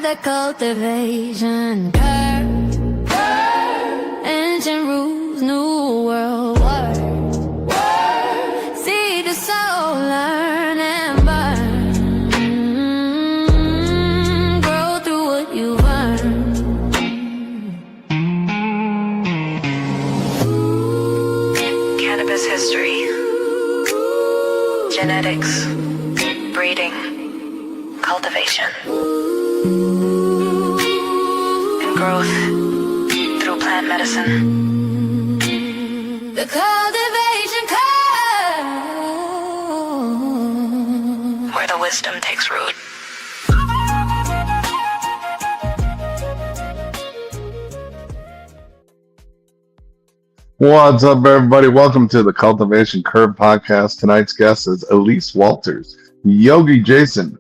the cultivation curve. Ancient rules, new world word. See the soul, learn and burn. Grow through what you've earned. Cannabis history, genetics, breeding, cultivation, and growth through plant medicine. The cultivation curve, where the wisdom takes root. What's up, everybody? Welcome to the Cultivation Curve podcast. Tonight's guest is Alyce Walters, Yogi Jasen,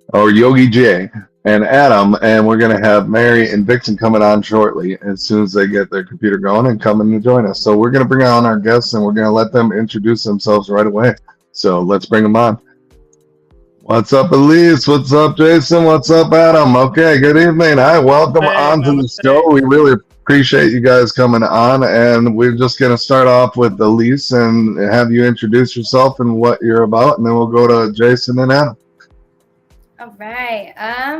or Yogi J, and Adam, and we're going to have Mary and Vixen coming on shortly as soon as they get their computer going and coming to join us. So we're going to bring on our guests, and we're going to let them introduce themselves right away. So let's bring them on. What's up, Alyce? What's up, Jason? What's up, Adam? Okay, good evening. Hi, welcome on to the show. We really appreciate you guys coming on, and we're just going to start off with Alyce and have you introduce yourself and what you're about, and then we'll go to Jason and Adam. All right.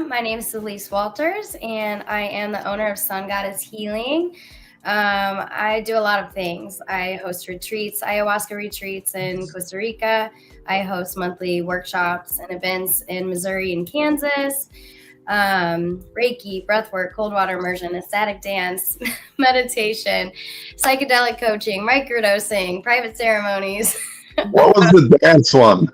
My name is Alyce Walters, and I am the owner of Sun Goddess Healing. I do a lot of things. I host retreats, ayahuasca retreats in Costa Rica. I host monthly workshops and events in Missouri and Kansas. Reiki, breathwork, cold water immersion, ecstatic dance, meditation, psychedelic coaching, microdosing, private ceremonies. What was the dance one?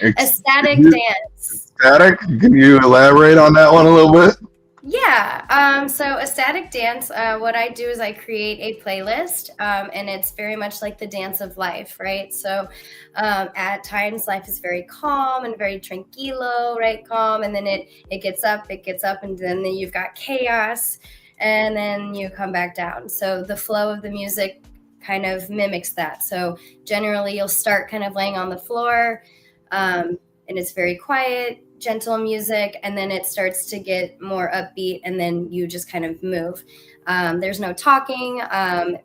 Ecstatic dance. Ecstatic? Can you elaborate on that one a little bit? Yeah. So ecstatic dance, what I do is I create a playlist, and it's very much like the dance of life, right? So at times life is very calm and very tranquilo, right? Calm. And then it gets up, and then you've got chaos, and then you come back down. So the flow of the music kind of mimics that. So generally you'll start kind of laying on the floor, and it's very quiet, gentle music, and then it starts to get more upbeat, and then you just kind of move. There's no talking.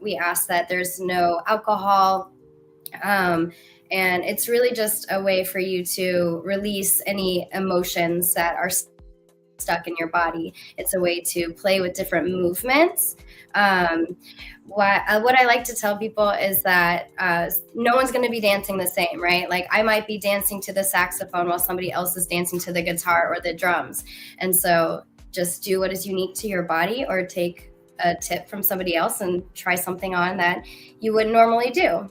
We ask that there's no alcohol, and it's really just a way for you to release any emotions that are stuck in your body. It's a way to play with different movements. What I like to tell people is that no one's going to be dancing the same, right? Like I might be dancing to the saxophone while somebody else is dancing to the guitar or the drums. And so just do what is unique to your body, or take a tip from somebody else and try something on that you wouldn't normally do.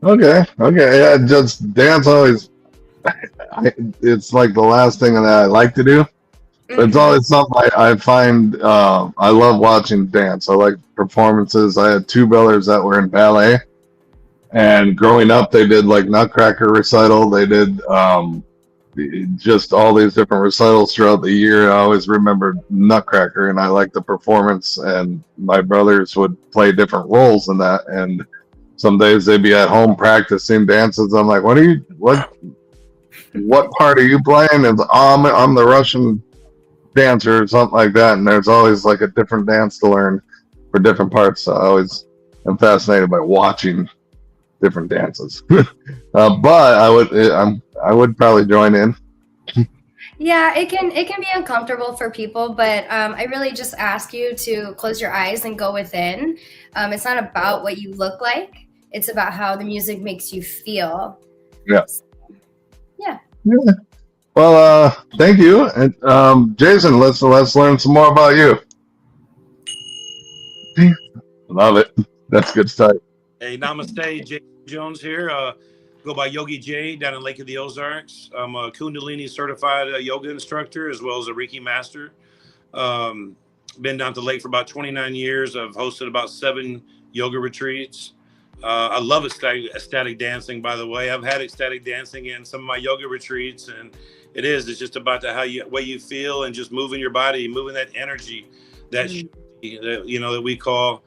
Okay. Yeah, just dance always. It's like the last thing that I like to do. It's always something I find, I love watching dance. I like performances. I had two brothers that were in ballet, and growing up they did like Nutcracker recital. They did just all these different recitals throughout the year. I always remembered Nutcracker, and I liked the performance, and my brothers would play different roles in that, and some days they'd be at home practicing dances. I'm like, what part are you playing? And I'm the Russian dancer or something like that, and there's always like a different dance to learn for different parts. So I always am fascinated by watching different dances. But I would probably join in. Yeah, it can be uncomfortable for people, but I really just ask you to close your eyes and go within. It's not about what you look like. It's about how the music makes you feel. Yeah. Yeah. Well, thank you. And Jason, let's learn some more about you. Love it. That's good stuff. Hey, namaste. Jasen Jones here. Go by Yogi J down in Lake of the Ozarks. I'm a Kundalini certified yoga instructor as well as a Reiki master. Been down to the lake for about 29 years. I've hosted about 7 yoga retreats. I love ecstatic dancing, by the way. I've had ecstatic dancing in some of my yoga retreats, and it's just about the way you feel, and just moving your body, moving that energy, that we call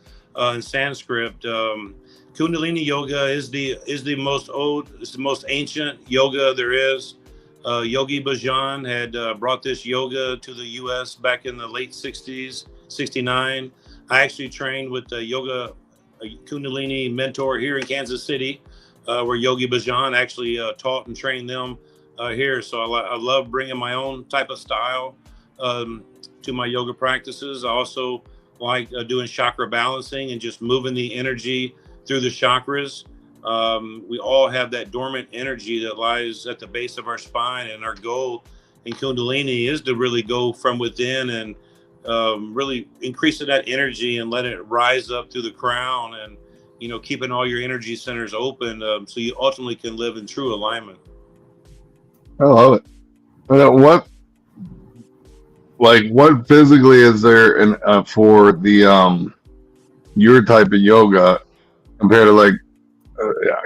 in Sanskrit. Kundalini yoga is the most old, it's the most ancient yoga there is. Yogi Bhajan had brought this yoga to the U.S. back in the late 60s, 69. I actually trained with the yoga Kundalini mentor here in Kansas City, where Yogi Bhajan actually taught and trained them here. So I love bringing my own type of style to my yoga practices. I also like doing chakra balancing and just moving the energy through the chakras. We all have that dormant energy that lies at the base of our spine, and our goal in Kundalini is to really go from within and really increasing that energy and let it rise up through the crown, and keeping all your energy centers open, so you ultimately can live in true alignment. I love it. What physically is there for the your type of yoga compared to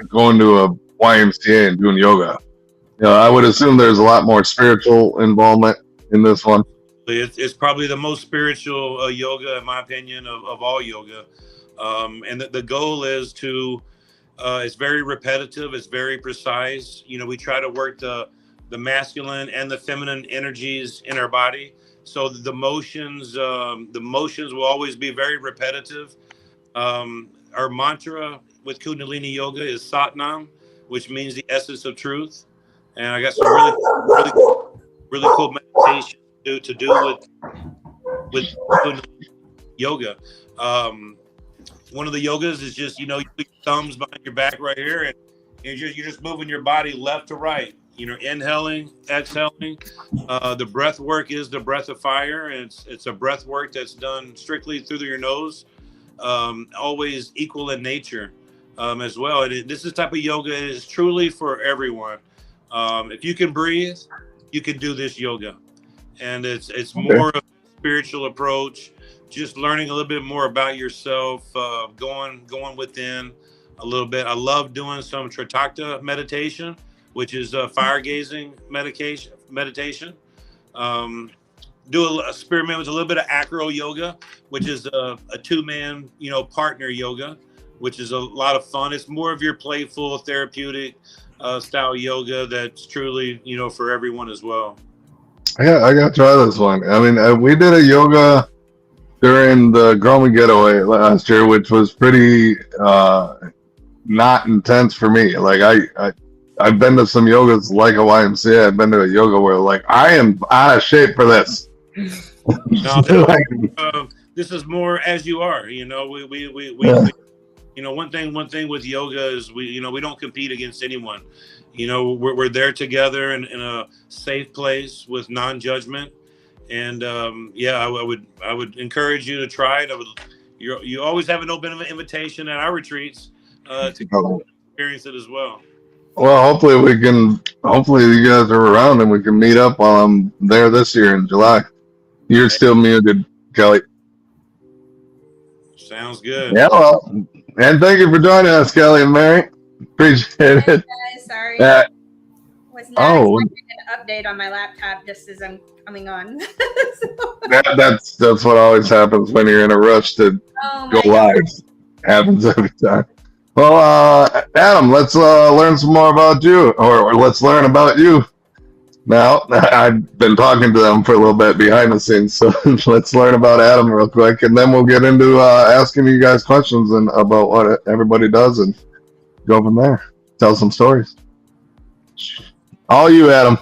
going to a YMCA and doing yoga? I would assume there's a lot more spiritual involvement in this one. It's probably the most spiritual yoga, in my opinion, of all yoga. And the goal is to, it's very repetitive. It's very precise. We try to work the masculine and the feminine energies in our body. So the motions will always be very repetitive. Our mantra with Kundalini yoga is Satnam, which means the essence of truth. And I got some really cool meditation to do with Kundalini yoga. One of the yogas is just, you put your thumbs behind your back right here, and you're just moving your body left to right. Inhaling, exhaling. The breath work is the breath of fire, and it's a breath work that's done strictly through your nose. Always equal in nature as well. And this type of yoga is truly for everyone. If you can breathe, you can do this yoga. And it's more of a spiritual approach, just learning a little bit more about yourself, going within a little bit. I love doing some Tritakta meditation, which is fire gazing meditation. Do a experiment with a little bit of acro yoga, which is a two-man, partner yoga, which is a lot of fun. It's more of your playful, therapeutic style yoga that's truly, for everyone as well. I got to try this one. I mean, we did a yoga during the Groman getaway last year, which was pretty not intense for me. I've been to some yogas like a YMCA. I've been to a yoga where I am out of shape for this. No, this is more as you are. One thing with yoga is we don't compete against anyone. We're there together in a safe place with non-judgment. And I would encourage you to try it. You always have an open invitation at our retreats to experience it as well. Well, hopefully you guys are around and we can meet up while I'm there this year in July. You're still muted, Kelly. Sounds good. Yeah, well, and thank you for joining us, Kelly and Mary. Appreciate it. Sorry. Was not expecting an update on my laptop just as I'm coming on. That's what always happens when you're in a rush to go live. Happens every time. Well, Adam, let's learn some more about you, or let's learn about you. Now, I've been talking to them for a little bit behind the scenes, so let's learn about Adam real quick, and then we'll get into asking you guys questions and about what everybody does and go from there. Tell some stories. All you, Adam.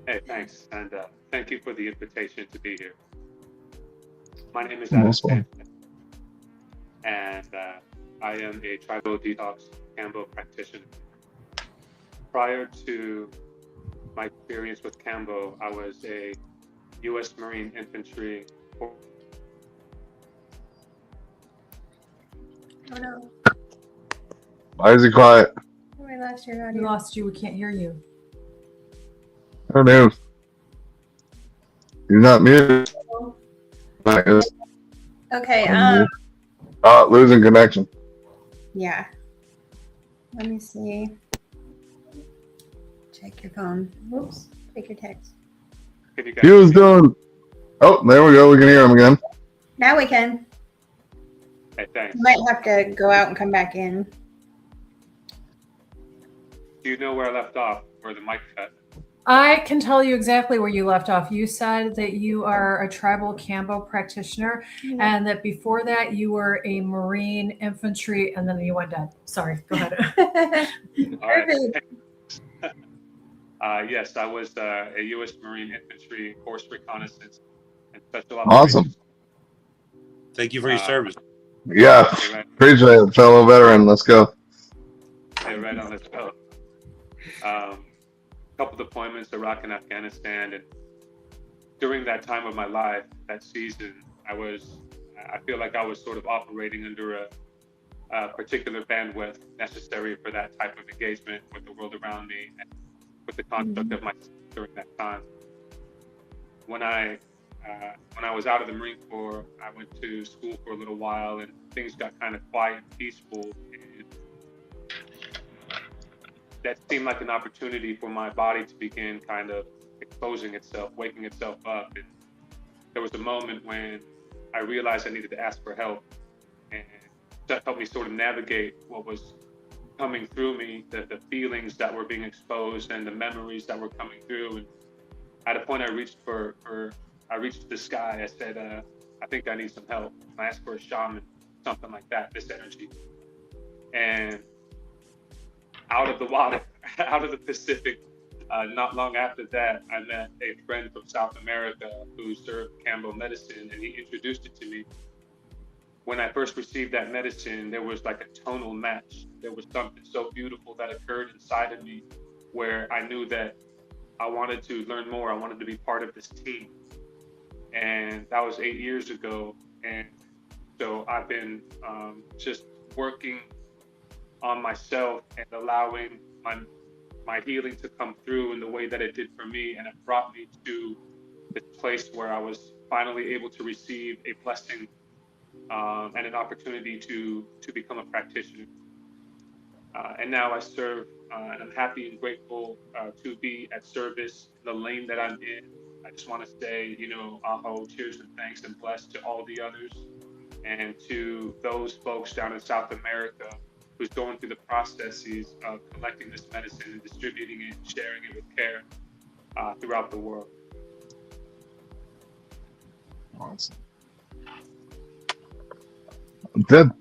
Hey, thanks, and thank you for the invitation to be here. My name is Alyce, and I am a tribal detox Kambo practitioner. Prior to my experience with Kambo, I was a U.S. Marine Infantry. Oh no. Why is he quiet? Oh, I lost your audio. We lost you. We can't hear you. Oh no. You're not muted. Okay. Losing connection. Yeah. Let me see. Check your phone. Whoops. Check your text. He was doing. Oh, there we go. We can hear him again. Now we can. Hey, thanks. You might have to go out and come back in. Do you know where I left off, where the mic cut? I can tell you exactly where you left off. You said that you are a tribal Cambo practitioner, and that before that you were a Marine infantry, and then you went dead. Sorry, go ahead. All right. Yes, I was a U.S. Marine Infantry Force Reconnaissance and Special Operations. Awesome. Thank you for your service. Yeah, appreciate it, fellow veteran. Let's go. Hey, right on, let's go. Couple deployments, Iraq and Afghanistan, and during that time of my life, that season, I feel like I was sort of operating under a particular bandwidth necessary for that type of engagement with the world around me and with the construct of myself during that time. When I was out of the Marine Corps, I went to school for a little while, and things got kind of quiet and peaceful, and that seemed like an opportunity for my body to begin kind of exposing itself, waking itself up. And there was a moment when I realized I needed to ask for help, and that helped me sort of navigate what was coming through me, the feelings that were being exposed and the memories that were coming through. And at a point I reached to the sky. I said, I think I need some help. I asked for a shaman, something like that, this energy. And out of the water, out of the Pacific, not long after that, I met a friend from South America who served Cambo medicine, and he introduced it to me. When I first received that medicine, there was like a tonal match. There was something so beautiful that occurred inside of me where I knew that I wanted to learn more. I wanted to be part of this team. And that was 8 years ago. And so I've been just working on myself and allowing my healing to come through in the way that it did for me. And it brought me to this place where I was finally able to receive a blessing and an opportunity to become a practitioner. And now I serve, and I'm happy and grateful to be at service in the lane that I'm in. I just want to say, aho, cheers and thanks and bless to all the others, and to those folks down in South America who's going through the processes of collecting this medicine and distributing it, sharing it with care throughout the world. Awesome. Good.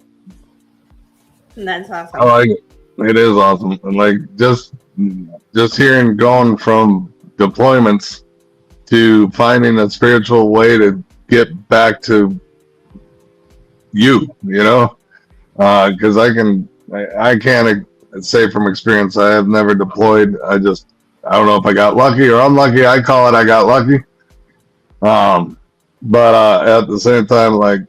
That's awesome. I like it. It is awesome. And like just hearing going from deployments to finding a spiritual way to get back to because I can't say from experience, I have never deployed. I don't know if I got lucky or unlucky. I call it I got lucky. But at the same time, like,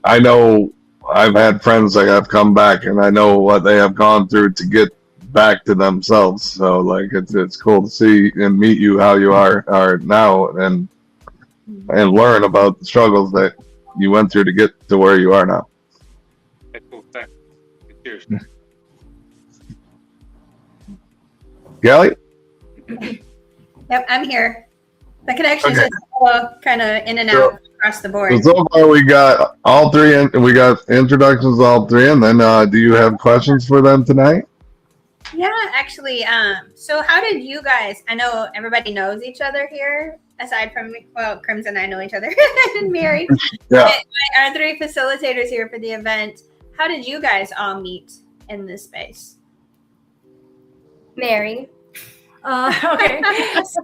I know I've had friends that have come back, and I know what they have gone through to get back to themselves. So like it's cool to see and meet you how you are now, and learn about the struggles that you went through to get to where you are now. Cool. Thanks. Cheers. Gally? Yep, I'm here. The connection's Okay. just kind of in and out across the board. So far we got all three, and we got introductions to all three, and then do you have questions for them tonight? Yeah, actually, so how did you guys, I know everybody knows each other here, aside from, Crimson and I know each other, and Mary. Yeah. Our three facilitators here for the event, how did you guys all meet in this space? Mary. Okay, so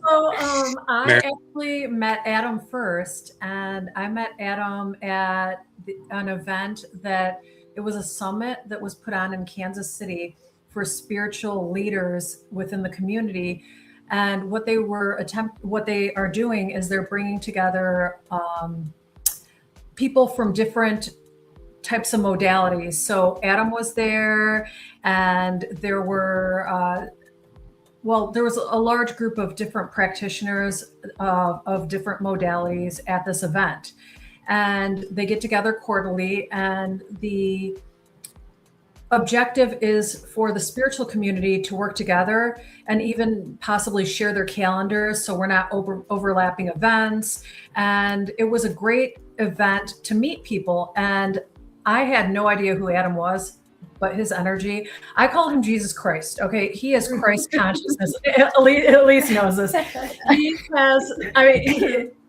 I actually met Adam first, and I met Adam at an event that it was a summit that was put on in Kansas City for spiritual leaders within the community. And what they are doing is they're bringing together people from different types of modalities. So Adam was there, and there were there was a large group of different practitioners of different modalities at this event. And they get together quarterly, and the objective is for the spiritual community to work together and even possibly share their calendars, so we're not overlapping events. And it was a great event to meet people. And I had no idea who Adam was but his energy, I call him Jesus Christ. Okay. He has Christ consciousness. Alyce knows this. He has,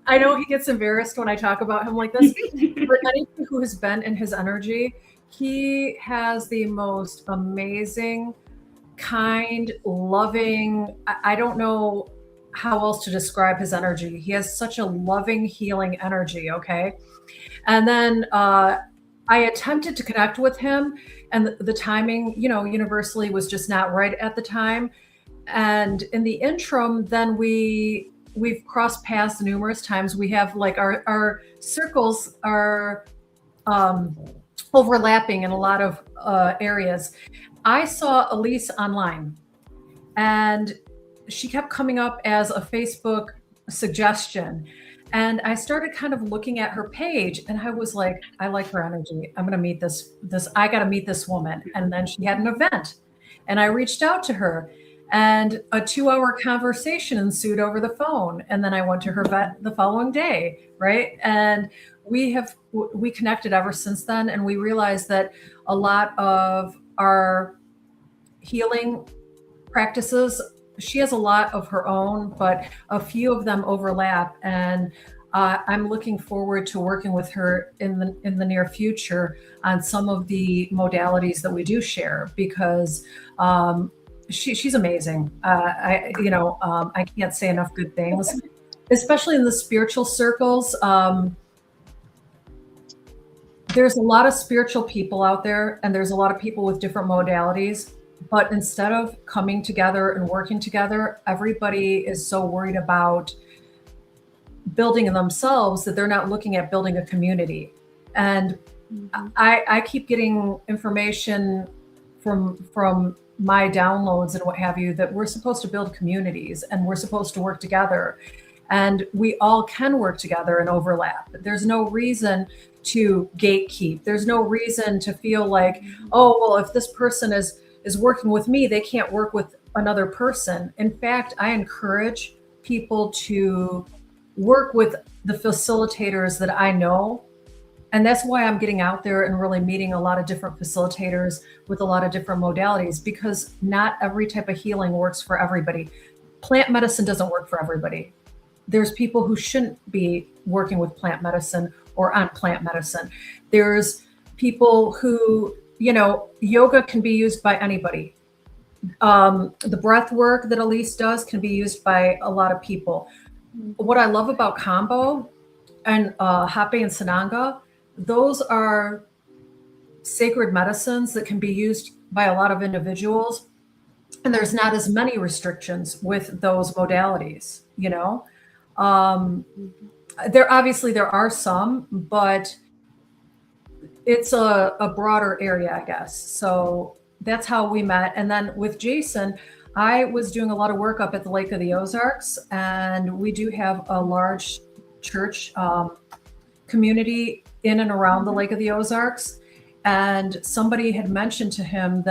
I know he gets embarrassed when I talk about him like this, but anyone who has been in his energy, he has the most amazing, kind, loving, I don't know how else to describe his energy. He has such a loving, healing energy. Okay. And then I attempted to connect with him, and the timing, universally was just not right at the time. And in the interim, then we've crossed paths numerous times. We have like our circles are overlapping in a lot of areas. I saw Alyce online, and she kept coming up as a Facebook suggestion. And I started kind of looking at her page, and I was like, I like her energy. I'm going to meet this, I got to meet this woman. And then she had an event, and I reached out to her, and a 2-hour conversation ensued over the phone. And then I went to her vet the following day. Right. And we connected ever since then. And we realized that a lot of our healing practices, she has a lot of her own, but a few of them overlap. And I'm looking forward to working with her in the near future on some of the modalities that we do share, because she's amazing. I can't say enough good things, especially in the spiritual circles. There's a lot of spiritual people out there, and there's a lot of people with different modalities. But instead of coming together and working together, everybody is so worried about building themselves that they're not looking at building a community. And I keep getting information from my downloads and what have you, that we're supposed to build communities and we're supposed to work together. And we all can work together and overlap. There's no reason to gatekeep. There's no reason to feel like, oh, well, if this person is working with me, they can't work with another person. In fact, I encourage people to work with the facilitators that I know. And that's why I'm getting out there and really meeting a lot of different facilitators with a lot of different modalities, because not every type of healing works for everybody. Plant medicine doesn't work for everybody. There's people who shouldn't be working with plant medicine or on plant medicine. There's people who, yoga can be used by anybody. The breath work that Alyce does can be used by a lot of people. What I love about Kambo and Hape and Sananga, those are sacred medicines that can be used by a lot of individuals. And there's not as many restrictions with those modalities, There are some, but it's a broader area, I guess. So that's how we met. And then with Jasen, I was doing a lot of work up at the Lake of the Ozarks, and we do have a large church community in and around the Lake of the Ozarks. And somebody had mentioned to him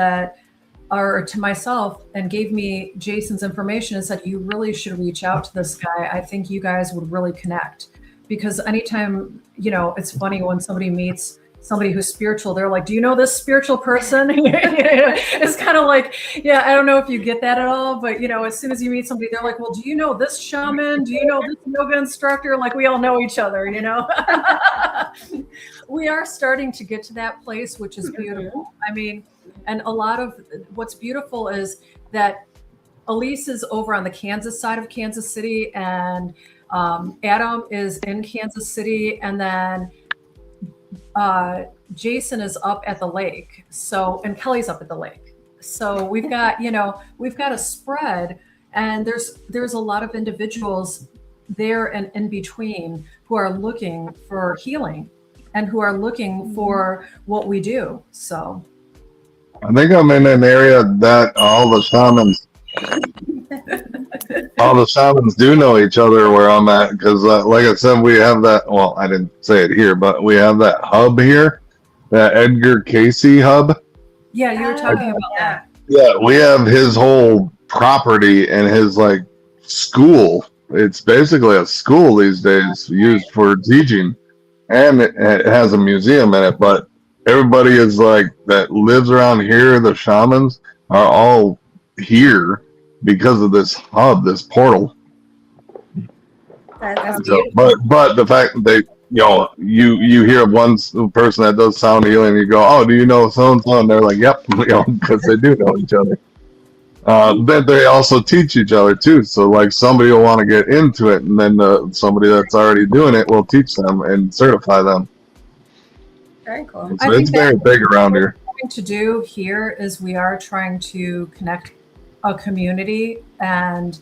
or to myself, and gave me Jasen's information and said, you really should reach out to this guy. I think you guys would really connect. Because anytime, it's funny when somebody meets somebody who's spiritual, they're like, do you know this spiritual person? It's kind of like, yeah, I don't know if you get that at all, but as soon as you meet somebody, they're like, well, do you know this shaman? Do you know this yoga instructor? Like, we all know each other, We are starting to get to that place, which is beautiful. And a lot of what's beautiful is that Alyce is over on the Kansas side of Kansas City, and Adam is in Kansas City, and then Jasen is up at the lake. And Kelly's up at the lake. So we've got a spread, and there's a lot of individuals there and in between who are looking for healing and who are looking for what we do. So I think I'm in an area that all the shamans do know each other where I'm at, because like I said, we have that, well, I didn't say it here, but we have that hub here, that Edgar Casey hub. Yeah, you were talking about that. Yeah, we have his whole property and his school. It's basically a school these days, used for teaching, and it has a museum in it. But everybody is like that lives around here. The shamans are all here because of this hub, this portal. That's So, but the fact that they, you hear of one person that does sound healing, you go, oh, do you know so and so? And they're like, yep, because they do know each other. But they also teach each other too. So like somebody will want to get into it, and then somebody that's already doing it will teach them and certify them. very cool. So it's very big around here. What we're trying to do here is we are trying to connect a community, and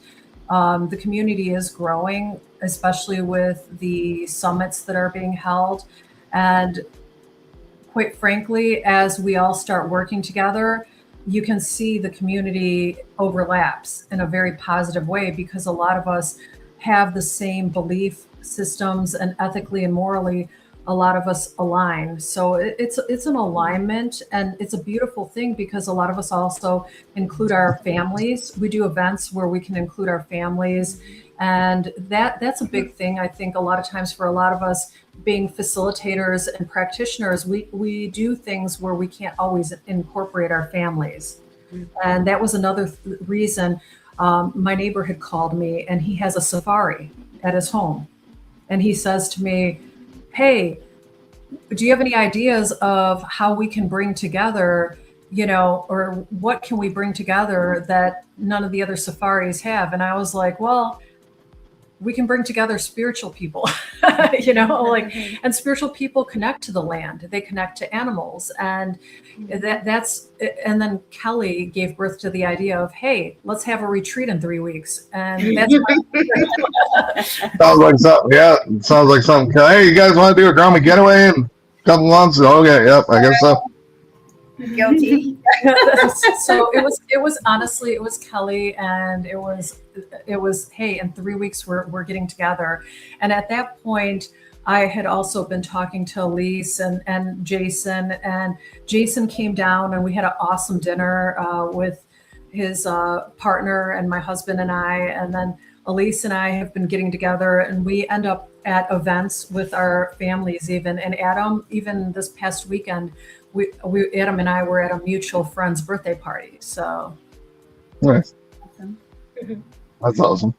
the community is growing, especially with the summits that are being held. And quite frankly, as we all start working together, you can see the community overlaps in a very positive way, because a lot of us have the same belief systems, and ethically and morally, a lot of us align. So it's an alignment, and it's a beautiful thing, because a lot of us also include our families. We do events where we can include our families, and that's a big thing. I think a lot of times for a lot of us, being facilitators and practitioners, we do things where we can't always incorporate our families. And that was another reason. My neighbor had called me, and he has a safari at his home. And he says to me, hey, do you have any ideas of how we can bring together, or what can we bring together that none of the other safaris have? And I was like, well, we can bring together spiritual people, and spiritual people connect to the land. They connect to animals. And and then Kelly gave birth to the idea of, hey, let's have a retreat in 3 weeks. And that's sounds like something. Yeah, it sounds like something. Hey, you guys want to do a Grommy getaway in a couple months? Okay, yep, I guess so. Guilty. So it was honestly, it was Kelly, and it was, hey, in 3 weeks we're getting together. And at that point, I had also been talking to Alyce and Jasen, and Jasen came down, and we had an awesome dinner with his partner and my husband and I. And then Alyce and I have been getting together, and we end up at events with our families even. And Adam, even this past weekend, Adam and I were at a mutual friend's birthday party. So nice. Awesome. That's awesome.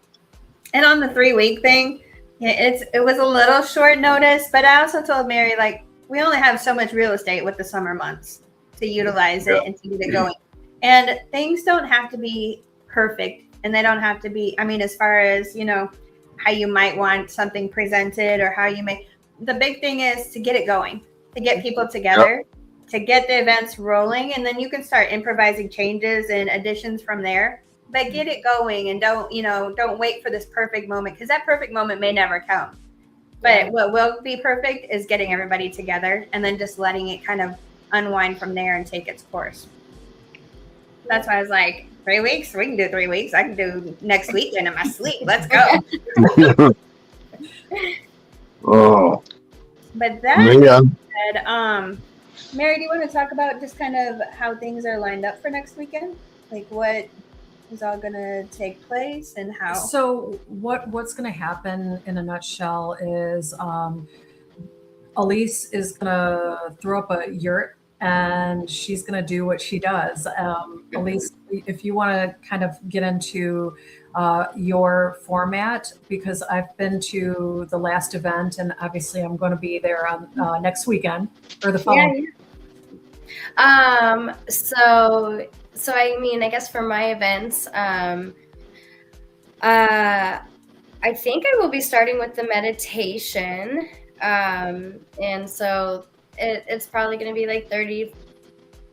And on the 3-week thing, it was a little short notice, but I also told Mary, like, we only have so much real estate with the summer months to utilize it and to get it going. And things don't have to be perfect, and they don't have to be, as far as, how you might want something presented, or how you may, the big thing is to get it going, to get people together, to get the events rolling, and then you can start improvising changes and additions from there. But get it going, and don't wait for this perfect moment, because that perfect moment may never come. But what will be perfect is getting everybody together, and then just letting it kind of unwind from there and take its course. That's why I was like, 3 weeks? We can do 3 weeks. I can do next weekend in my sleep. Let's go. Oh. But that said, Mary, do you want to talk about just kind of how things are lined up for next weekend? Like what is all going to take place and how? So what's going to happen in a nutshell is Alyce is going to throw up a yurt, and she's going to do what she does. Alyce, if you want to kind of get into your format, because I've been to the last event, and obviously I'm going to be there on next weekend or the following. So I guess for my events, I think I will be starting with the meditation. And so it's probably going to be like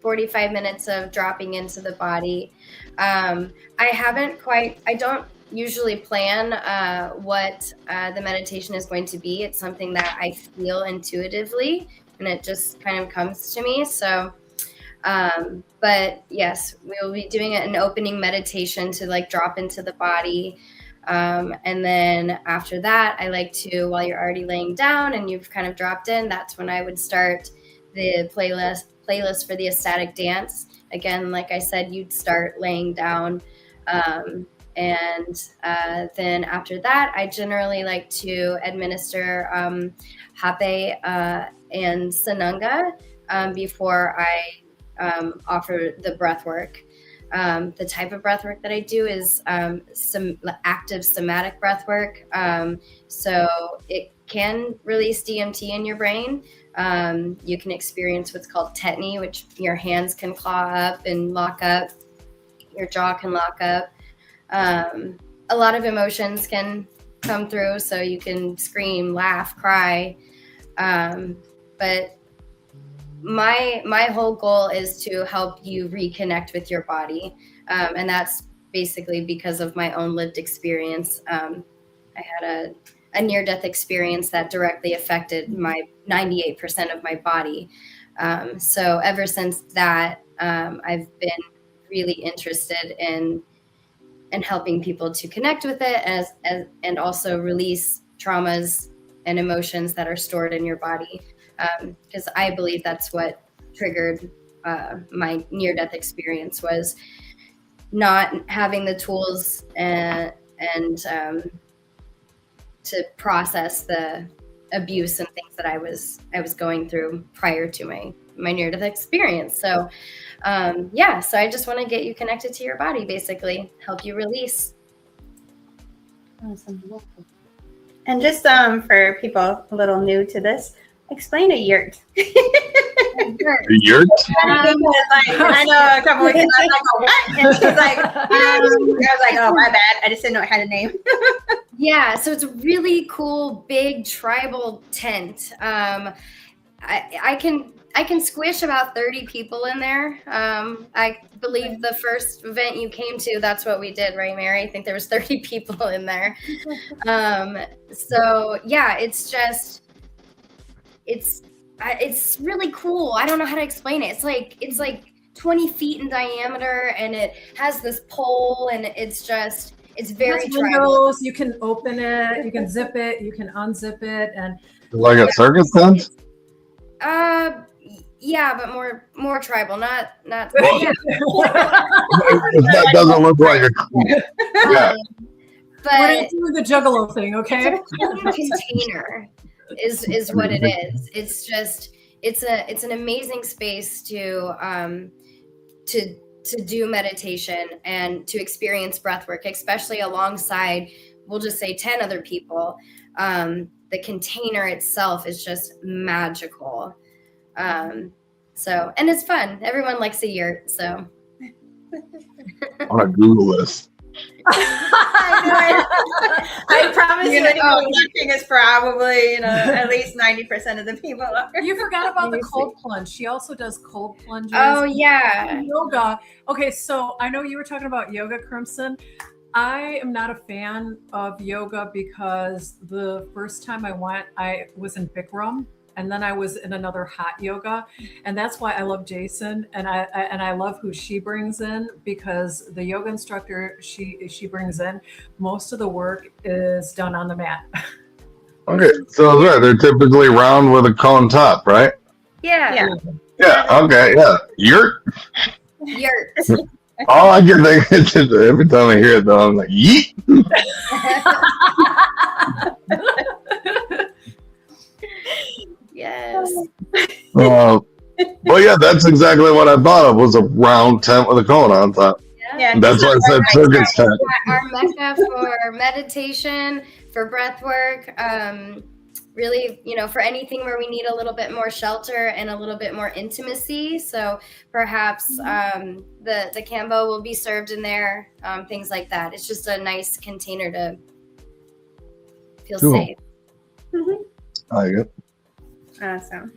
45 minutes of dropping into the body. I don't usually plan what the meditation is going to be. It's something that I feel intuitively, and it just kind of comes to me. So, but yes, we will be doing an opening meditation to like drop into the body. And then after that, I like to, while you're already laying down and you've kind of dropped in, that's when I would start the playlist for the ecstatic dance. Again, like I said, you'd start laying down. And then after that, I generally like to administer Hape and Sananga. before I offer the breath work. The type of breath work that I do is some active somatic breath work. So it can release DMT in your brain. You can experience what's called tetany, which your hands can claw up and lock up. Your jaw can lock up. A lot of emotions can come through, so you can scream, laugh, cry. But my whole goal is to help you reconnect with your body. And that's basically because of my own lived experience. I had a near-death experience that directly affected my 98% of my body. So ever since that, I've been really interested in helping people to connect with it and also release traumas and emotions that are stored in your body. Because I believe that's what triggered my near-death experience, was not having the tools and to process the abuse and things that I was going through prior to my near-death experience. So so I just want to get you connected to your body, basically help you release. Awesome. And just for people a little new to this, explain a yurt. A yurt? I know a couple weeks ago, I was like, oh, what? And she's like, I was like, oh, my bad. I just didn't know it had a name. Yeah, so it's a really cool, big tribal tent. I can squish about 30 people in there. I believe the first event you came to, that's what we did, right, Mary? I think there was 30 people in there. So yeah, it's really cool. I don't know how to explain it. It's like 20 feet in diameter, and it has this pole, and it's very tribal. You can open it, you can zip it, you can unzip it, and like a circus tent? Yeah, but more tribal, not. That doesn't look like a. Yeah. But we're not doing the juggalo thing, okay? Container is what it is. It's an amazing space to do meditation and to experience breath work, especially alongside, we'll just say 10 other people. The container itself is just magical. And it's fun. Everyone likes a yurt, so. On a Google this. I promise you, anyone watching is probably, at least 90% of the people are. You forgot about the cold plunge. She also does cold plunges. Oh, yeah. Yoga. Okay, so I know you were talking about yoga, Crimson. I am not a fan of yoga because the first time I went, I was in Bikram, and then I was in another hot yoga, and that's why I love Jasen, and I love who she brings in, because the yoga instructor she brings in, most of the work is done on the mat. Okay, so they're typically round with a cone top, right? Yeah. Okay, yeah. Yurt. All I can think is every time I hear it, though, I'm like, yeet. Yes. Well, yeah, that's exactly what I thought of, was a round tent with a cone on top. Yeah, that's why I said circus tent. Our mecca for meditation, for breath work, really, for anything where we need a little bit more shelter and a little bit more intimacy. So perhaps the Cambo will be served in there, things like that. It's just a nice container to feel safe. Mm-hmm. I like it. Awesome.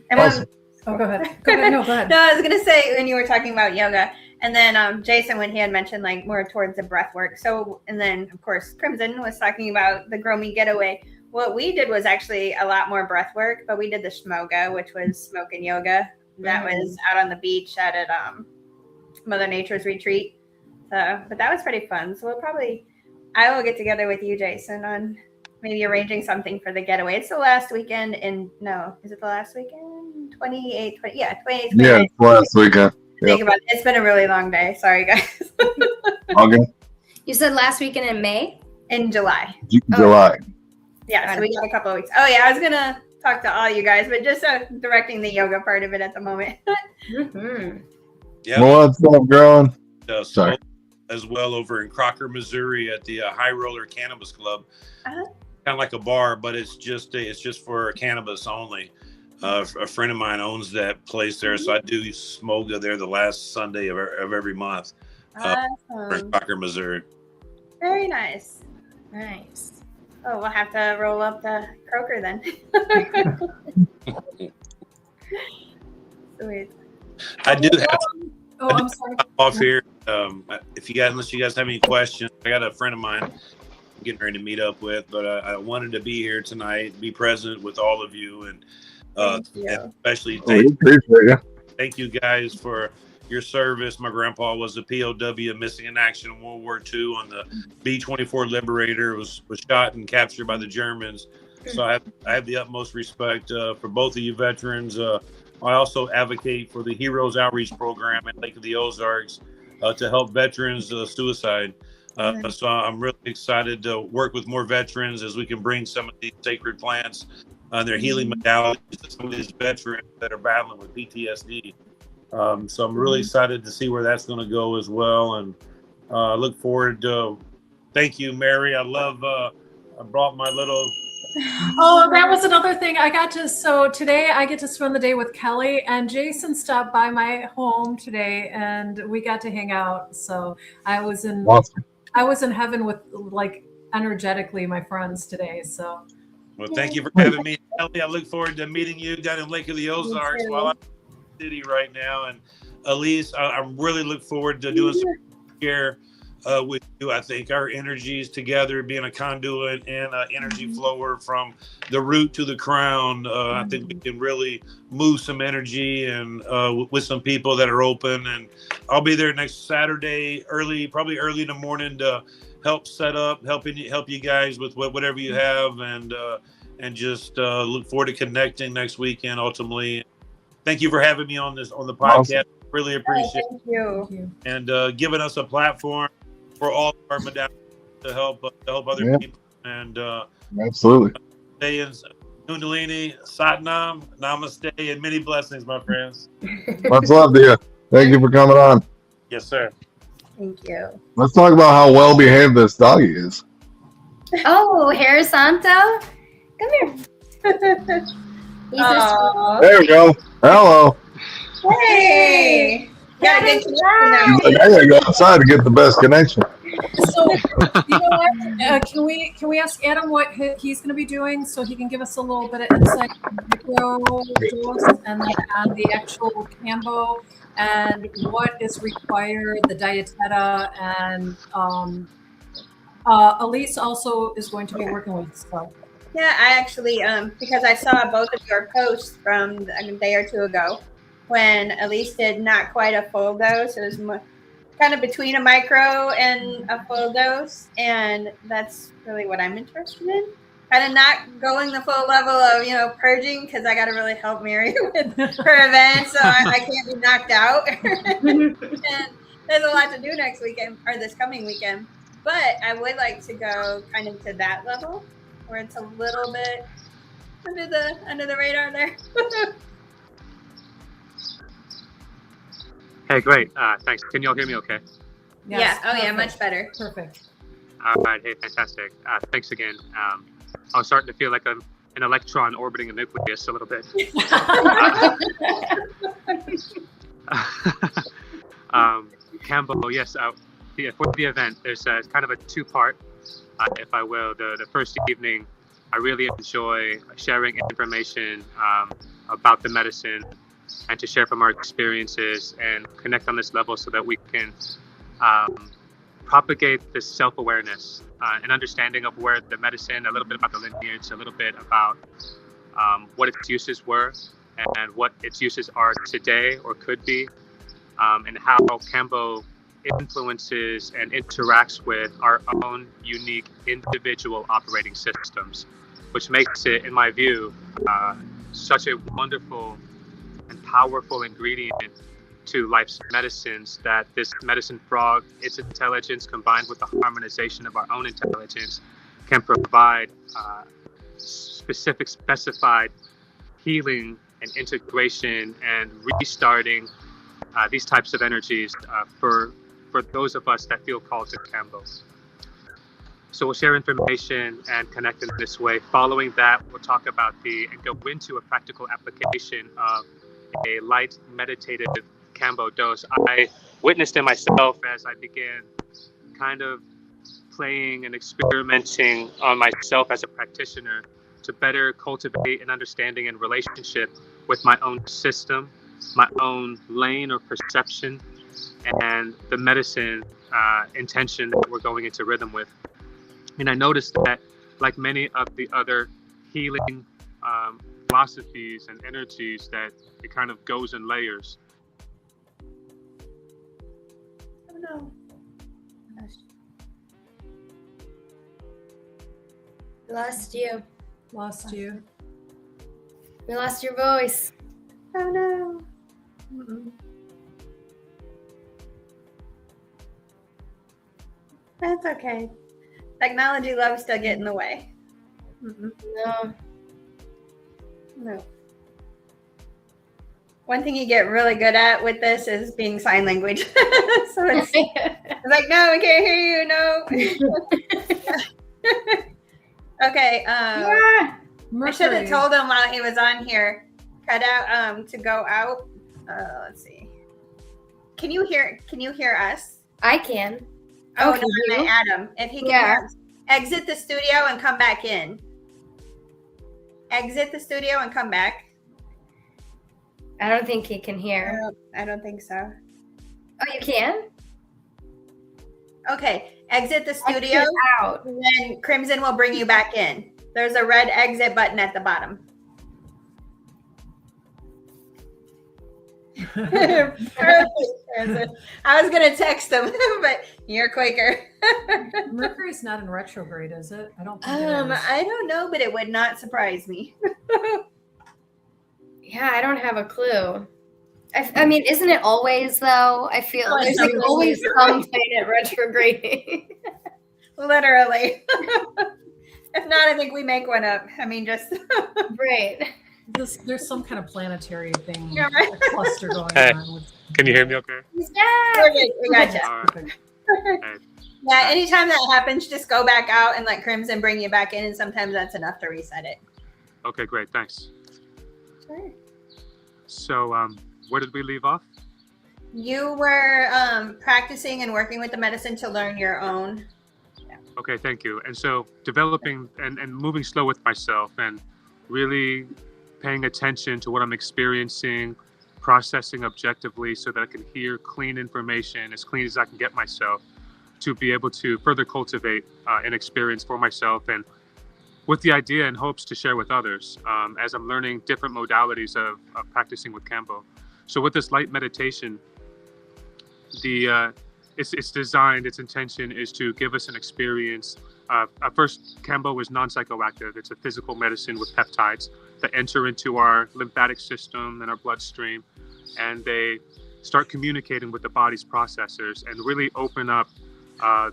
Oh, go ahead. No, go ahead. No, I was going to say, when you were talking about yoga, and then Jasen, when he had mentioned like more towards the breath work. So, and then of course, Crimson was talking about the Grow Me Getaway. What we did was actually a lot more breath work, but we did the Shmoga, which was smoke and yoga. That was out on the beach at Mother Nature's retreat. But that was pretty fun. So I will get together with you, Jasen, on maybe arranging something for the getaway. It's the last weekend is it the last weekend? 28th, 28th. Yeah, it's last weekend. Think about it. It's been a really long day. Sorry, guys. Okay. You said last weekend in May? In July. July. Yeah, so we got a couple of weeks. Oh, yeah, I was going to talk to all you guys, but just directing the yoga part of it at the moment. Mm-hmm. Yeah. What's up, growing? Sorry. As well over in Crocker, Missouri, at the High Roller Cannabis Club. Uh-huh. Kind of like a bar, but it's just for cannabis only. A friend of mine owns that place there, so I do smoke there the last Sunday of every month. In Crocker, Missouri. Very nice. Nice. Oh, we'll have to roll up the croaker then. Sweet. I do have. Oh, I'm sorry. Off here. Unless you guys have any questions, I got a friend of mine I'm getting ready to meet up with, but I wanted to be here tonight, be present with all of you, and especially thank you guys for your service. My grandpa was a POW missing in action in World War II on the B-24 Liberator. Was shot and captured by the Germans. So I have the utmost respect for both of you veterans. I also advocate for the Heroes Outreach Program at Lake of the Ozarks to help veterans suicide. So I'm really excited to work with more veterans as we can bring some of these sacred plants and their healing modalities to some of these veterans that are battling with PTSD. So I'm really excited to see where that's going to go as well. And I look forward to, thank you, Mary. I brought my little... Oh, that was another thing so today I get to spend the day with Kelly, and Jason stopped by my home today and we got to hang out. So I was in heaven with, like, energetically my friends today. So well, thank you for having me, Kelly. I look forward to meeting you down in Lake of the Ozarks while I'm in the city right now. And Alyce, I really look forward to doing some here with you. I think our energies together, being a conduit and an energy flower from the root to the crown, I think we can really move some energy and with some people that are open. And I'll be there next Saturday, probably early in the morning, to help set up, help you guys with whatever you have, and just look forward to connecting next weekend. Ultimately, thank you for having me on the podcast. Awesome. Really appreciate it. Thank you. And giving us a platform for all of our modalities to help other people. And absolutely. Stay in Kundalini, Satnam, Namaste, and many blessings, my friends. Much love to you. Thank you for coming on. Yes, sir. Thank you. Let's talk about how well behaved this doggy is. Oh, Hair Santo, come here. There we go. Hello. Hey. Got a good connection now. I gotta go outside to get the best connection. So, you know what? Can we ask Adam what he's going to be doing, so he can give us a little bit of insight on micro dose and then on the actual Cambo and what is required, the dieteta, and Alyce also is going to be working with stuff. Yeah, I actually, because I saw both of your posts from a day or two ago, when Alyce did not quite a full dose. It was kind of between a micro and a full dose, and that's really what I'm interested in. Kind of not going the full level of, purging, because I got to really help Mary with her event, so I can't be knocked out. And there's a lot to do next weekend, or this coming weekend. But I would like to go kind of to that level, where it's a little bit under the radar there. Hey, great. Thanks. Can you all hear me okay? Yes, yeah. Oh, yeah. Much better. Perfect. All right. Hey, fantastic. Thanks again. I was starting to feel like I'm an electron orbiting a nucleus a little bit. Cambo, yes. For the event, there's kind of a two-part, if I will. The first evening, I really enjoy sharing information about the medicine, and to share from our experiences and connect on this level so that we can propagate this self-awareness, an understanding of where the medicine, a little bit about the lineage, a little bit about what its uses were and what its uses are today or could be, and how Cambo influences and interacts with our own unique individual operating systems, which makes it, in my view, such a wonderful and powerful ingredient to life's medicines, that this medicine frog, its intelligence combined with the harmonization of our own intelligence, can provide specified healing and integration and restarting these types of energies for those of us that feel called to Kambo. So we'll share information and connect in this way. Following that, we'll talk about and go into a practical application of a light meditative Kambo dose. I witnessed it myself as I began kind of playing and experimenting on myself as a practitioner to better cultivate an understanding and relationship with my own system, my own lane or perception, and the medicine intention that we're going into rhythm with. And I noticed that, like many of the other healing philosophies and energies, that it kind of goes in layers. Oh no. Lost you. Lost you. We lost your voice. Oh no. Mm-mm. That's okay. Technology loves to get in the way. Mm-mm. No. One thing you get really good at with this is being sign language. So it's like, no, we can't hear you. No. Okay. I should have told him while he was on here. Cut out to go out. Let's see. Can you hear us? I can. Oh, Okay, no, I you? meant Adam. If he can Yeah. hear us, exit the studio and come back in. Exit the studio and come back. I don't think he can hear. I don't think so. Oh, you can? Okay, exit the studio, Exit out. and then Crimson will bring you back in. There's a red exit button at the bottom. Perfect, Crimson. I was gonna text him, but you're quicker. Mercury's not in retrograde, is it? I don't think it is. I don't know, but it would not surprise me. Yeah, I don't have a clue. I mean, isn't it always though? I feel Oh, there's it's like always always. some planet retrograding. Literally. If not, I think we make one up. I mean, just Right. There's some kind of planetary thing, Yeah, right. a cluster going Hey. on. With, Can you hear me okay? perfect. We gotcha. All right. Perfect. Yeah, anytime that happens, just go back out and let Crimson bring you back in, and sometimes that's enough to reset it. Okay, great. Thanks. Sure. So, where did we leave off? You were practicing and working with the medicine to learn your own. Okay, thank you. And so developing and moving slow with myself and really paying attention to what I'm experiencing, processing objectively so that I can hear clean information, as clean as I can get myself, to be able to further cultivate an experience for myself, and with the idea and hopes to share with others as I'm learning different modalities of practicing with Kambo. So with this light meditation, it's designed, its intention is to give us an experience. First, Kambo is non-psychoactive. It's a physical medicine with peptides that enter into our lymphatic system and our bloodstream, and they start communicating with the body's processors and really open up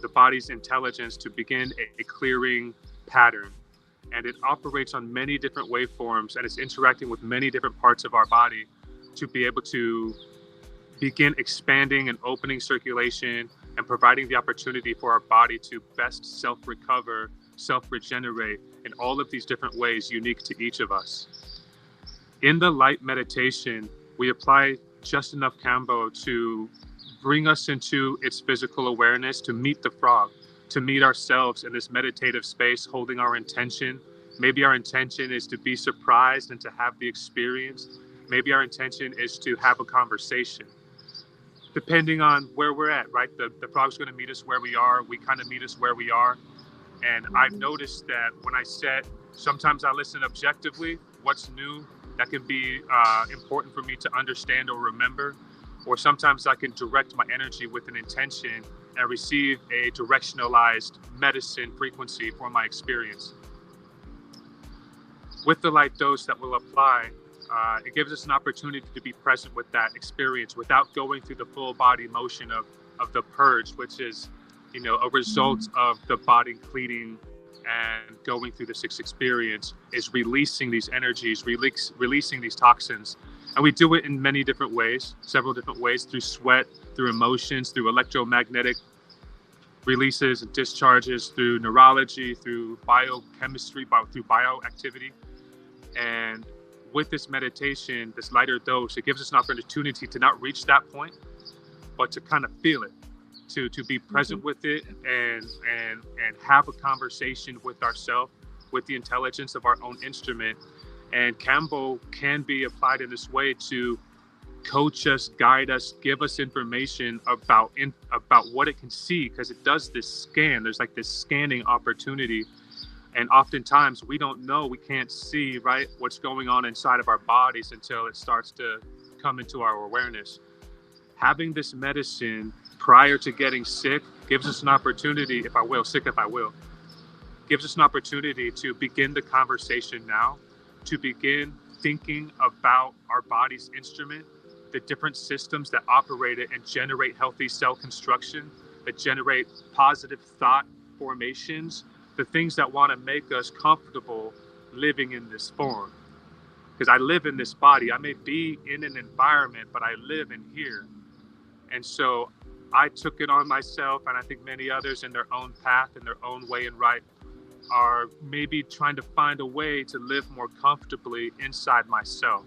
the body's intelligence to begin a clearing pattern. And it operates on many different waveforms, and it's interacting with many different parts of our body to be able to begin expanding and opening circulation and providing the opportunity for our body to best self-recover, self-regenerate in all of these different ways unique to each of us. In the light meditation, we apply just enough Kambo to bring us into its physical awareness, to meet the frog, to meet ourselves in this meditative space, holding our intention. Maybe our intention is to be surprised and to have the experience. Maybe our intention is to have a conversation. Depending on where we're at, right? The frog's going to meet us where we are. We kind of meet us where we are. And I've noticed that when I set, sometimes I listen objectively, what's new that can be important for me to understand or remember. Or sometimes I can direct my energy with an intention and receive a directionalized medicine frequency for my experience. With the light dose that we'll apply, it gives us an opportunity to be present with that experience without going through the full body motion of the purge, which is, a result of the body cleaning and going through this experience is releasing these energies, releasing these toxins. And we do it in many different ways, several different ways, through sweat, through emotions, through electromagnetic releases and discharges, through neurology, through biochemistry, through bioactivity. And with this meditation, this lighter dose, it gives us an opportunity to not reach that point, but to kind of feel it, to be present with it, and have a conversation with ourselves, with the intelligence of our own instrument. And Kambo can be applied in this way to coach us, guide us, give us information about what it can see, because it does this scan. There's like this scanning opportunity, and oftentimes we don't know, we can't see, right, what's going on inside of our bodies until it starts to come into our awareness. Having this medicine prior to getting sick gives us an opportunity, gives us an opportunity to begin the conversation now, to begin thinking about our body's instrument, the different systems that operate it and generate healthy cell construction, that generate positive thought formations, the things that want to make us comfortable living in this form. Because I live in this body. I may be in an environment, but I live in here. And so I took it on myself, and I think many others in their own path, in their own way and right, are maybe trying to find a way to live more comfortably inside myself.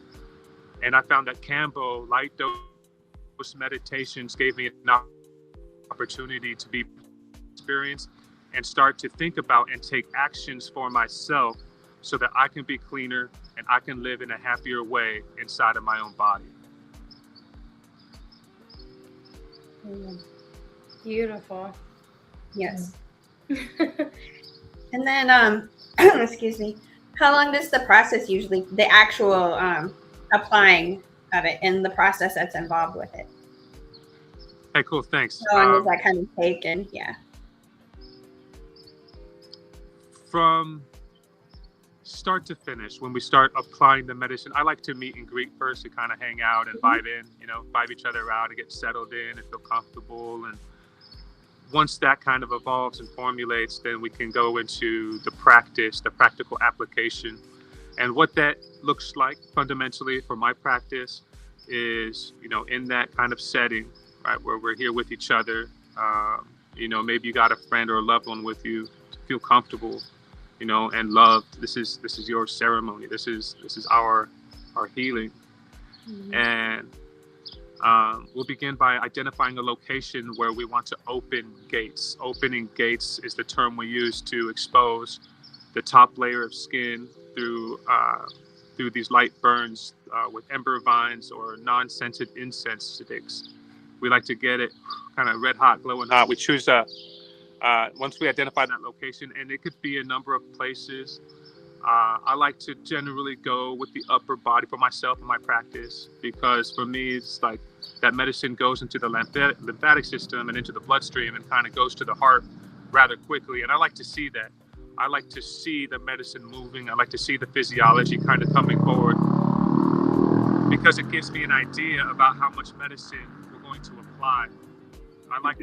And I found that Kambo light dose meditations gave me an opportunity to be experienced and start to think about and take actions for myself so that I can be cleaner and I can live in a happier way inside of my own body. Beautiful. Yes. And then, excuse me, how long does the process usually, the actual applying of it and the process that's involved with it? Hey, cool, thanks. How long does that kind of take? And yeah. From start to finish, when we start applying the medicine, I like to meet and greet first to kind of hang out and vibe each other out and get settled in and feel comfortable. And once that kind of evolves and formulates, then we can go into the practice, the practical application. And what that looks like fundamentally for my practice is, in that kind of setting, right, where we're here with each other, maybe you got a friend or a loved one with you to feel comfortable, and loved. This is your ceremony. This is our healing. Mm-hmm. And we'll begin by identifying a location where we want to open gates. Opening gates is the term we use to expose the top layer of skin through these light burns with ember vines or non-scented incense sticks. We like to get it kind of red hot, glowing hot. We choose once we identify that location, and it could be a number of places. I like to generally go with the upper body for myself in my practice, because for me, it's like that medicine goes into the lymphatic system and into the bloodstream and kind of goes to the heart rather quickly. And I like to see that. I like to see the medicine moving. I like to see the physiology kind of coming forward, because it gives me an idea about how much medicine we're going to apply. I like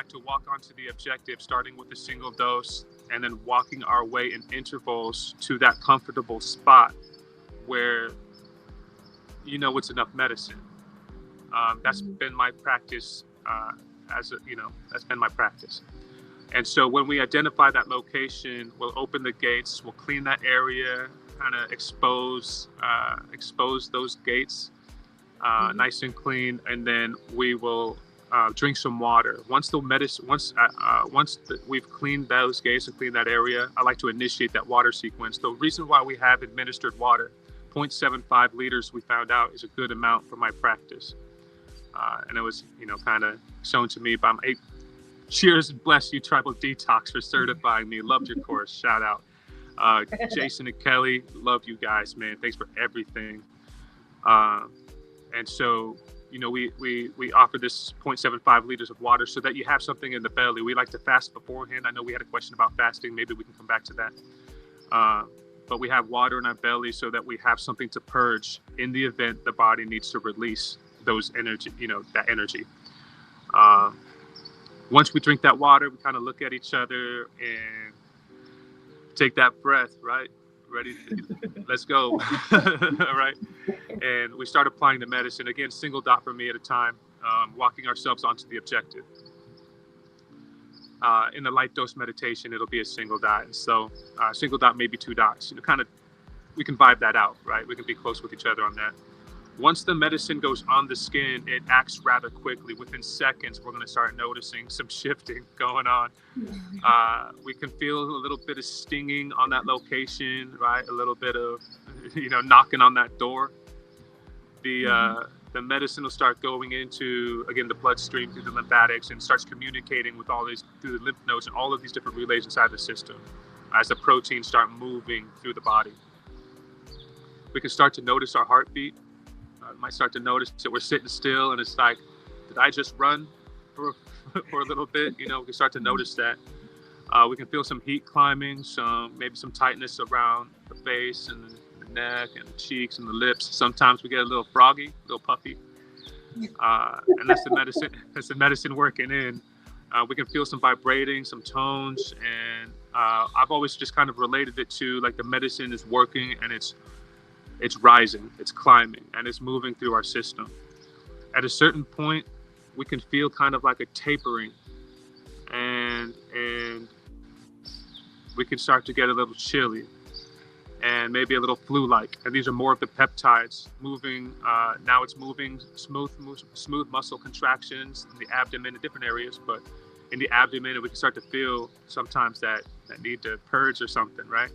to walk onto the objective, starting with a single dose, and then walking our way in intervals to that comfortable spot where it's enough medicine. That's been my practice. That's been my practice. And so when we identify that location, we'll open the gates, we'll clean that area, kind of expose those gates nice and clean, and then we will drink some water. Once we've cleaned those gates and cleaned that area, I like to initiate that water sequence. The reason why we have administered water, 0.75 liters, we found out is a good amount for my practice. And it was, kind of shown to me by my cheers and bless you, Tribal Detox, for certifying me. Loved your course. Shout out. Jason and Kelly, love you guys, man. Thanks for everything. And so, we offer this 0.75 liters of water so that you have something in the belly. We like to fast beforehand. I know we had a question about fasting. Maybe we can come back to that. But we have water in our belly so that we have something to purge in the event the body needs to release those energy, that energy. Once we drink that water, we kind of look at each other and take that breath, right? Ready? Let's go. All right. And we start applying the medicine. Again, single dot for me at a time, walking ourselves onto the objective. In the light dose meditation, it'll be a single dot. And so single dot, maybe 2 dots. Kind of, we can vibe that out, right? We can be close with each other on that. Once the medicine goes on the skin, it acts rather quickly. Within seconds, we're going to start noticing some shifting going on. We can feel a little bit of stinging on that location, right? A little bit of, knocking on that door. The medicine will start going into, again, the bloodstream through the lymphatics and starts communicating with all these through the lymph nodes and all of these different relays inside the system as the proteins start moving through the body. We can start to notice our heartbeat. Might start to notice that we're sitting still, and it's like, did I just run for a little bit? We can start to notice that. We can feel some heat climbing, maybe some tightness around the face and the neck and the cheeks and the lips. Sometimes we get a little froggy, a little puffy, and that's the medicine. That's the medicine working in. We can feel some vibrating, some tones, and I've always just kind of related it to like the medicine is working and it's rising, it's climbing, and it's moving through our system. At a certain point, we can feel kind of like a tapering, and we can start to get a little chilly and maybe a little flu-like. And these are more of the peptides moving. Now it's moving smooth muscle contractions in the abdomen in different areas, but in the abdomen, we can start to feel sometimes that need to purge or something, right?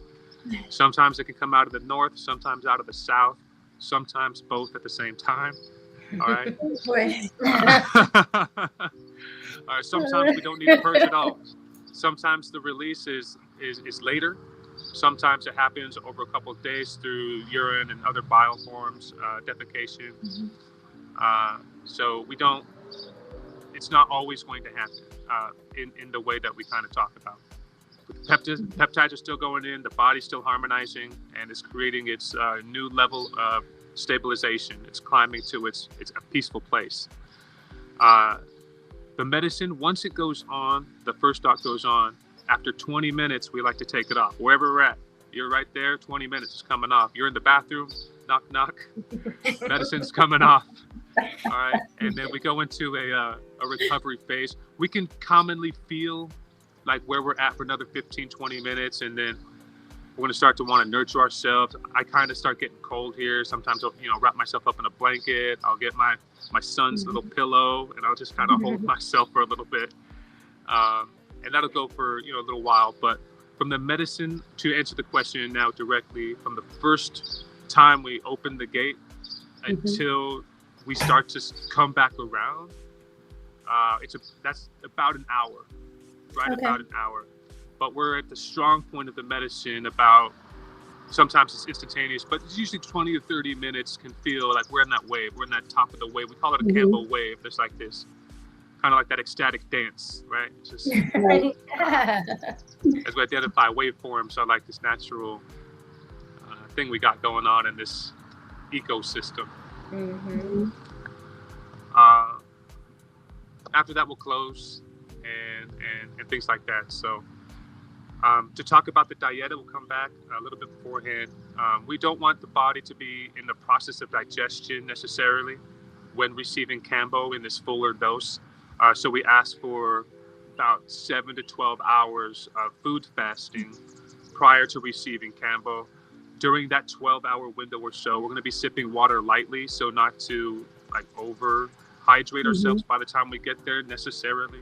Sometimes it can come out of the north, sometimes out of the south, sometimes both at the same time. All right. All right. Sometimes we don't need to purge at all. Sometimes the release is later. Sometimes it happens over a couple of days through urine and other bile forms, defecation. So it's not always going to happen in the way that we kind of talk about. Peptides are still going in, the body's still harmonizing, and it's creating its new level of stabilization. It's climbing to its a peaceful place. The medicine, once it goes on, the first dot goes on, after 20 minutes, we like to take it off. Wherever we're at, you're right there, 20 minutes is coming off. You're in the bathroom, knock, knock, medicine's coming off. All right, and then we go into a recovery phase. We can commonly feel like where we're at for another 15, 20 minutes, and then we're going to start to want to nurture ourselves. I kind of start getting cold here. Sometimes I'll, wrap myself up in a blanket. I'll get my son's little pillow, and I'll just kind of hold myself for a little bit. And that'll go for, a little while. But from the medicine, to answer the question now directly, from the first time we open the gate until we start to come back around, that's about an hour. Right, okay. About an hour. But we're at the strong point of the medicine about, sometimes it's instantaneous, but it's usually 20 or 30 minutes can feel like we're in that wave. We're in that top of the wave. We call it a Campbell wave. There's like this, kind of like that ecstatic dance, right? It's just, as we identify waveforms are like this natural thing we got going on in this ecosystem. After that, we'll close. And things like that. So to talk about the dieta, we'll come back a little bit beforehand. We don't want the body to be in the process of digestion necessarily when receiving Cambo in this fuller dose. So we ask for about 7 to 12 hours of food fasting prior to receiving Cambo. During that 12-hour window or so, we're going to be sipping water lightly, so not to like overhydrate ourselves by the time we get there necessarily.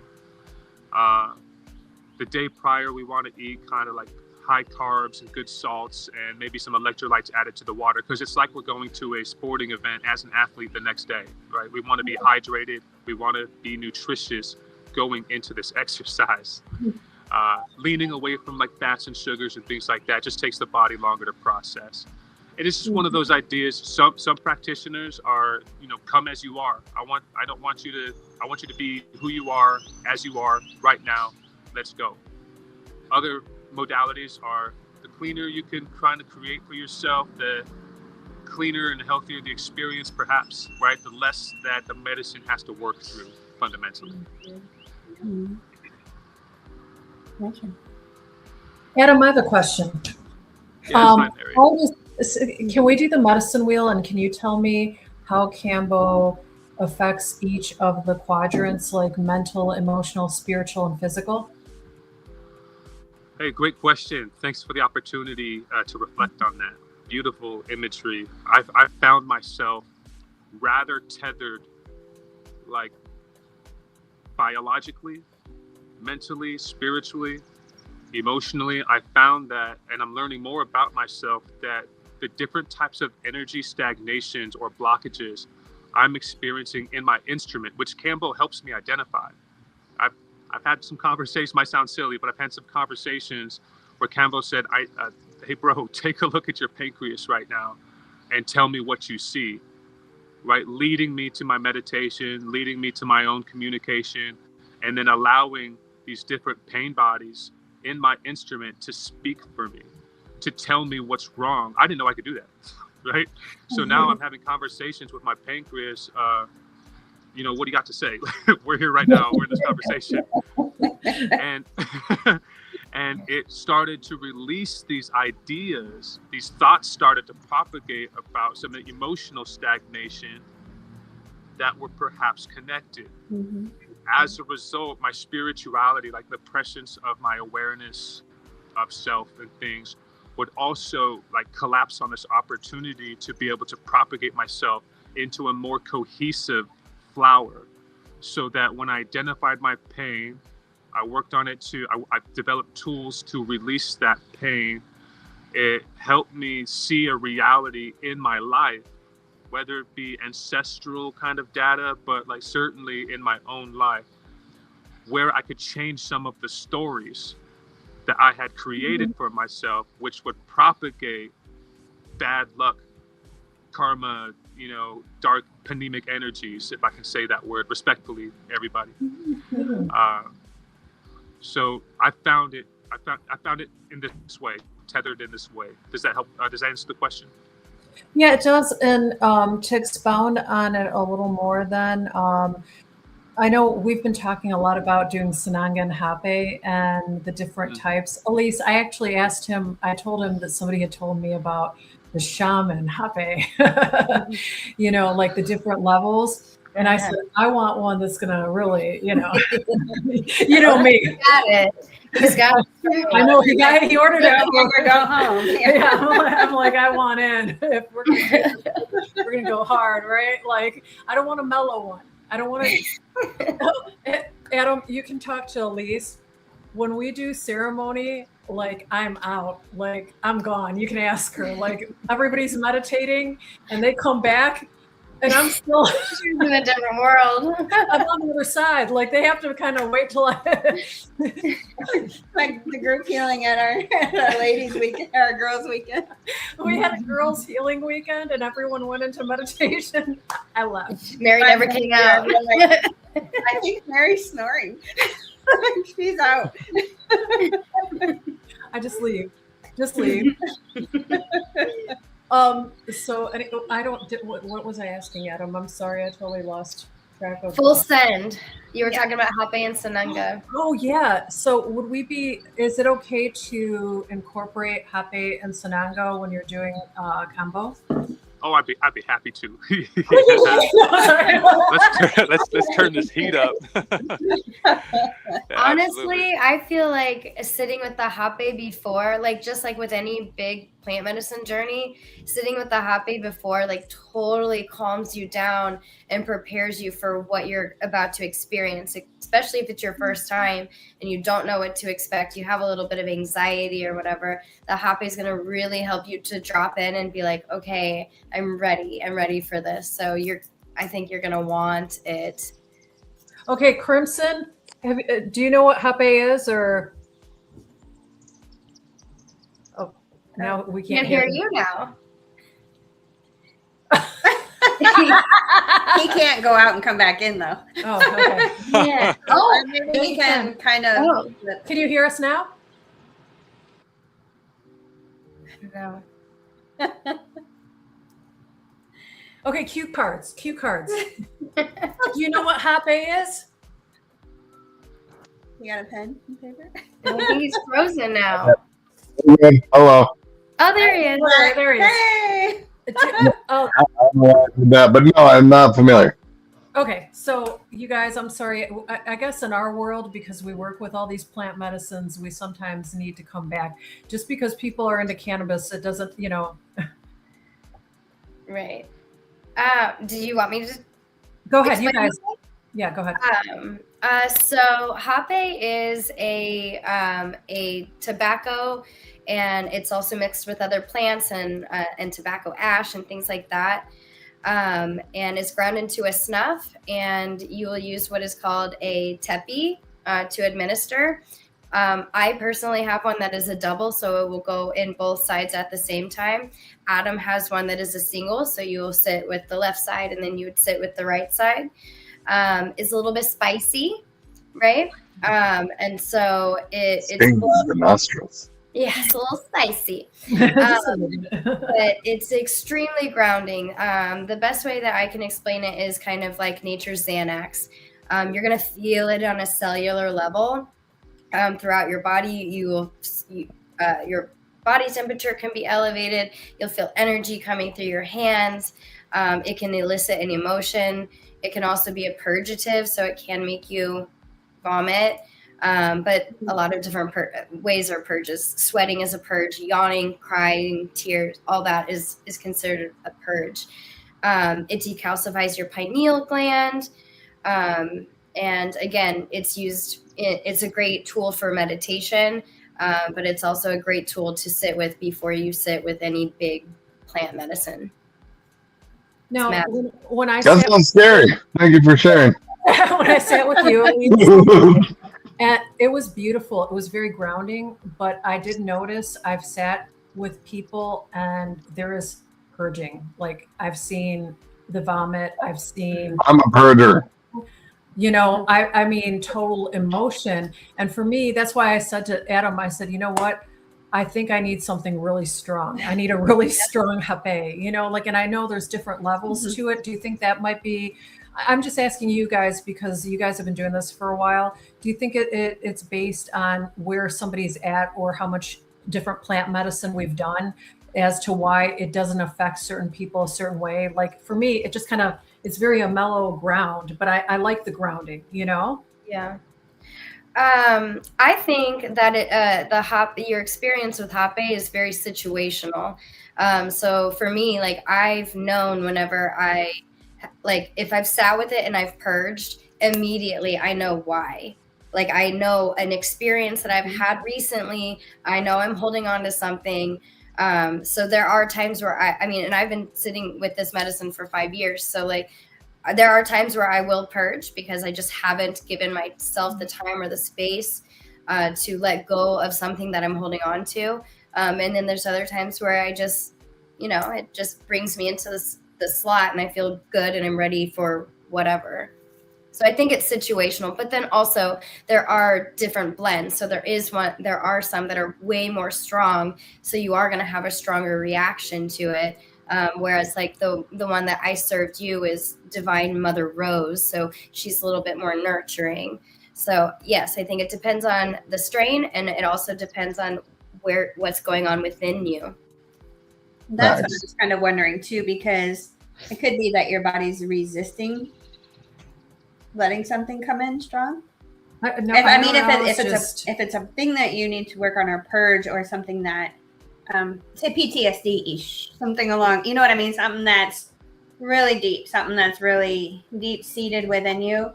The day prior, we want to eat kind of like high carbs and good salts and maybe some electrolytes added to the water, because it's like we're going to a sporting event as an athlete the next day, right? We want to be hydrated. We want to be nutritious going into this exercise. Leaning away from like fats and sugars and things like that just takes the body longer to process. It is just one of those ideas. Some practitioners are, come as you are. I want you to be who you are, as you are right now. Let's go. Other modalities are the cleaner you can kind of create for yourself, the cleaner and healthier the experience, perhaps, right? The less that the medicine has to work through fundamentally. Thank you. Adam, I have a question. Yeah, it's fine, Mary. Can we do the medicine wheel, and can you tell me how Kambo affects each of the quadrants, like mental, emotional, spiritual, and physical? Hey, great question. Thanks for the opportunity to reflect on that. Beautiful imagery. I've found myself rather tethered, like biologically, mentally, spiritually, emotionally. I found that, and I'm learning more about myself, that the different types of energy stagnations or blockages I'm experiencing in my instrument, which Kambo helps me identify. I've had some conversations, might sound silly, but I've had some conversations where Kambo said, hey bro, take a look at your pancreas right now and tell me what you see, right? Leading me to my meditation, leading me to my own communication, and then allowing these different pain bodies in my instrument to speak for me, to tell me what's wrong. I didn't know I could do that, right? So now I'm having conversations with my pancreas. What do you got to say? We're here right now. We're in this conversation. And and it started to release these ideas. These thoughts started to propagate about some emotional stagnation that were perhaps connected. Mm-hmm. As a result, my spirituality, like the presence of my awareness of self and things, would also like collapse on this opportunity to be able to propagate myself into a more cohesive flower, so that when I identified my pain, I worked on it I developed tools to release that pain. It helped me see a reality in my life, whether it be ancestral kind of data, but like certainly in my own life, where I could change some of the stories that I had created for myself, which would propagate bad luck, karma, dark panemic energies, if I can say that word respectfully, everybody. So I found it in this way, tethered in this way. Does that help? Does that answer the question? Yeah, it does. And to expound on it a little more, then I know we've been talking a lot about doing Sananga and Hape and the different types. Alyce, I actually asked him, I told him that somebody had told me about the shaman Hape, like the different levels. And I said, I want one that's going to really, you know me. Got it. He's got it. I know he ordered it. Go home. Yeah, I'm like, I want in. If we're gonna go hard, right? Like, I don't want a mellow one. I don't want to. Adam, you can talk to Alyce. When we do ceremony, like I'm out, like I'm gone. You can ask her. Like everybody's meditating, and they come back, and I'm still in a different world. I'm on the other side. Like they have to kind of wait till I. Like the group healing at our ladies' weekend, our girls' weekend. We had a girls' healing weekend, and everyone went into meditation. I left. Mary never came out. I think Mary's snoring. She's out. I just leave. So I don't. What was I asking, Adam? I'm sorry, I totally lost track of. Full send. You were talking about Hape and Sananga. Oh yeah. So is it okay to incorporate Hape and Sananga when you're doing combo? Oh, I'd be happy to. let's turn this heat up. Honestly, I feel like sitting with the Hape before, like just like with any big plant medicine journey, sitting with the Hape before like totally calms you down and prepares you for what you're about to experience, especially if it's your first time and you don't know what to expect. You have a little bit of anxiety or whatever. The Hape is going to really help you to drop in and be like, okay, I'm ready for this. So I think you're going to want it. Okay, Crimson, do you know what Hape is, or? Oh, now we can't hear you now. He can't go out and come back in though. Oh, okay. Yeah. Oh, maybe he can kind of. Oh. Can you hear us now? I don't know. Okay, cue cards. Do you know what Hape is? You got a pen and paper? I think he's frozen now. Hello. Oh, there he is. There he is. Hey! Oh, But no, I'm not familiar. okay. So you guys, I'm sorry. I guess in our world, because we work with all these plant medicines, we sometimes need to come back. Just because people are into cannabis, it doesn't, Right. Do you want me to Go ahead, you explain? guys. Yeah, go ahead. So hape is a tobacco, and it's also mixed with other plants and tobacco ash and things like that. And it's ground into a snuff, and you will use what is called a tepi to administer. I personally have one that is a double, so it will go in both sides at the same time. Adam has one that is a single, so you will sit with the left side and then you would sit with the right side. It's a little bit spicy, right? And so it's Stings the nostrils. yeah, it's a little spicy. Just a little bit. But it's extremely grounding. The best way that I can explain it is kind of like nature's Xanax. You're going to feel it on a cellular level throughout your body. Your body temperature can be elevated. You'll feel energy coming through your hands. It can elicit an emotion. It can also be a purgative, so it can make you vomit. But a lot of different ways are purges. Sweating is a purge. Yawning, crying, tears, all that is considered a purge. It decalcifies your pineal gland. And again, it's a great tool for meditation, but it's also a great tool to sit with before you sit with any big plant medicine. Now, when I That sounds scary. Thank you for sharing. when I sat with you, and it was beautiful. It was very grounding, but I did notice I've sat with people and there is purging. Like I've seen the vomit. I've seen. I'm a purger. I mean, total emotion. And for me, that's why I said to Adam, I said, you know what? I think I need something really strong. I need a really strong hape, and I know there's different levels to it. Do you think that might be, I'm just asking you guys because you guys have been doing this for a while. Do you think it's based on where somebody's at or how much different plant medicine we've done as to why it doesn't affect certain people a certain way? Like for me, it just kind of, it's very a mellow ground, but I like the grounding, Yeah. I think that your experience with hape is very situational. So for me, like I've known whenever if I've sat with it and I've purged, immediately I know why. Like I know an experience that I've had recently. I know I'm holding on to something. So there are times where and I've been sitting with this medicine for 5 years. So like there are times where I will purge because I just haven't given myself the time or the space to let go of something that I'm holding on to. And then there's other times where I just, it just brings me into the slot and I feel good and I'm ready for whatever. So I think it's situational, but then also there are different blends. So there are some that are way more strong. So you are going to have a stronger reaction to it. Whereas like the one that I served you is Divine Mother Rose. So she's a little bit more nurturing. So yes, I think it depends on the strain and it also depends on what's going on within you. That's what I was kind of wondering too, because it could be that your body's resisting letting something come in strong. If it's a thing that you need to work on or purge or something that say PTSD-ish, something along, you know what I mean? Something that's really deep, something that's really deep seated within you.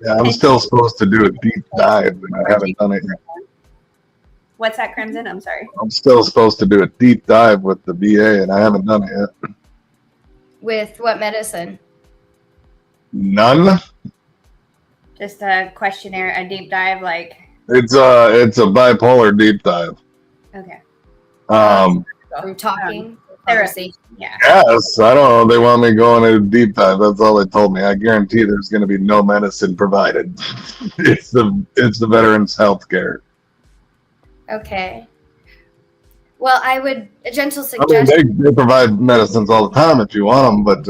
Yeah, I'm still supposed to do a deep dive, and I haven't done it yet. What's that, Crimson? I'm sorry. I'm still supposed to do a deep dive with the BA, and I haven't done it yet. With what medicine? None. Just a questionnaire, a deep dive, like. It's a bipolar deep dive. Okay. From talking, conversation. Yeah. Yes, I don't know. They want me going in a deep dive. That's all they told me. I guarantee there's going to be no medicine provided. It's the veterans' health care. Okay. Well, a gentle suggestion. I mean, they provide medicines all the time if you want them, but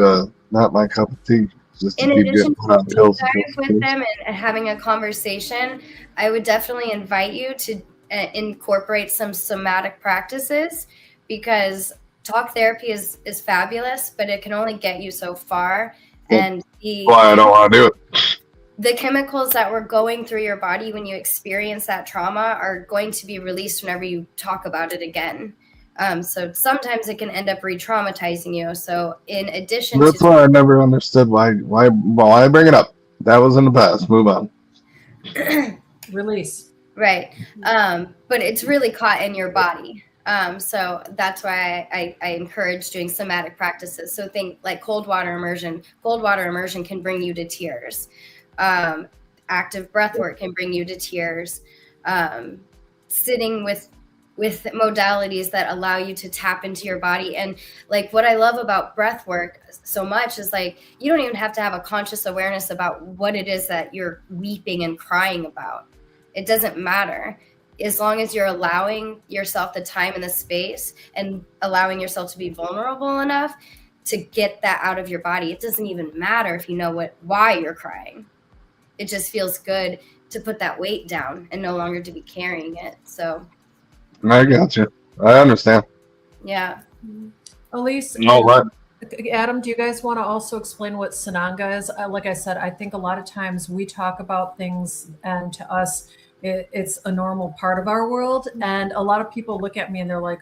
not my cup of tea. just to In keep addition getting put on to deep pills. dive with them and having a conversation, I would definitely invite you to incorporate some somatic practices, because talk therapy is fabulous, but it can only get you so far. And Why I don't want to do it. the chemicals that were going through your body when you experience that trauma are going to be released whenever you talk about it again. So sometimes it can end up re-traumatizing you. So in addition That's why I never understood why I bring it up. That was in the past. Move on. Release. Right. But it's really caught in your body. So that's why I encourage doing somatic practices. So think like cold water immersion. Cold water immersion can bring you to tears. Active breath work can bring you to tears. Sitting with modalities that allow you to tap into your body. And like what I love about breath work so much is like you don't even have to have a conscious awareness about what it is that you're weeping and crying about. It doesn't matter, as long as you're allowing yourself the time and the space and allowing yourself to be vulnerable enough to get that out of your body. It doesn't even matter if you know why you're crying. It just feels good to put that weight down and no longer to be carrying it. So I got you. I understand. yeah. Alyce, No, what? Adam, do you guys want to also explain what Sananga is? Like I said, I think a lot of times we talk about things and to us, it's a normal part of our world. And a lot of people look at me and they're like,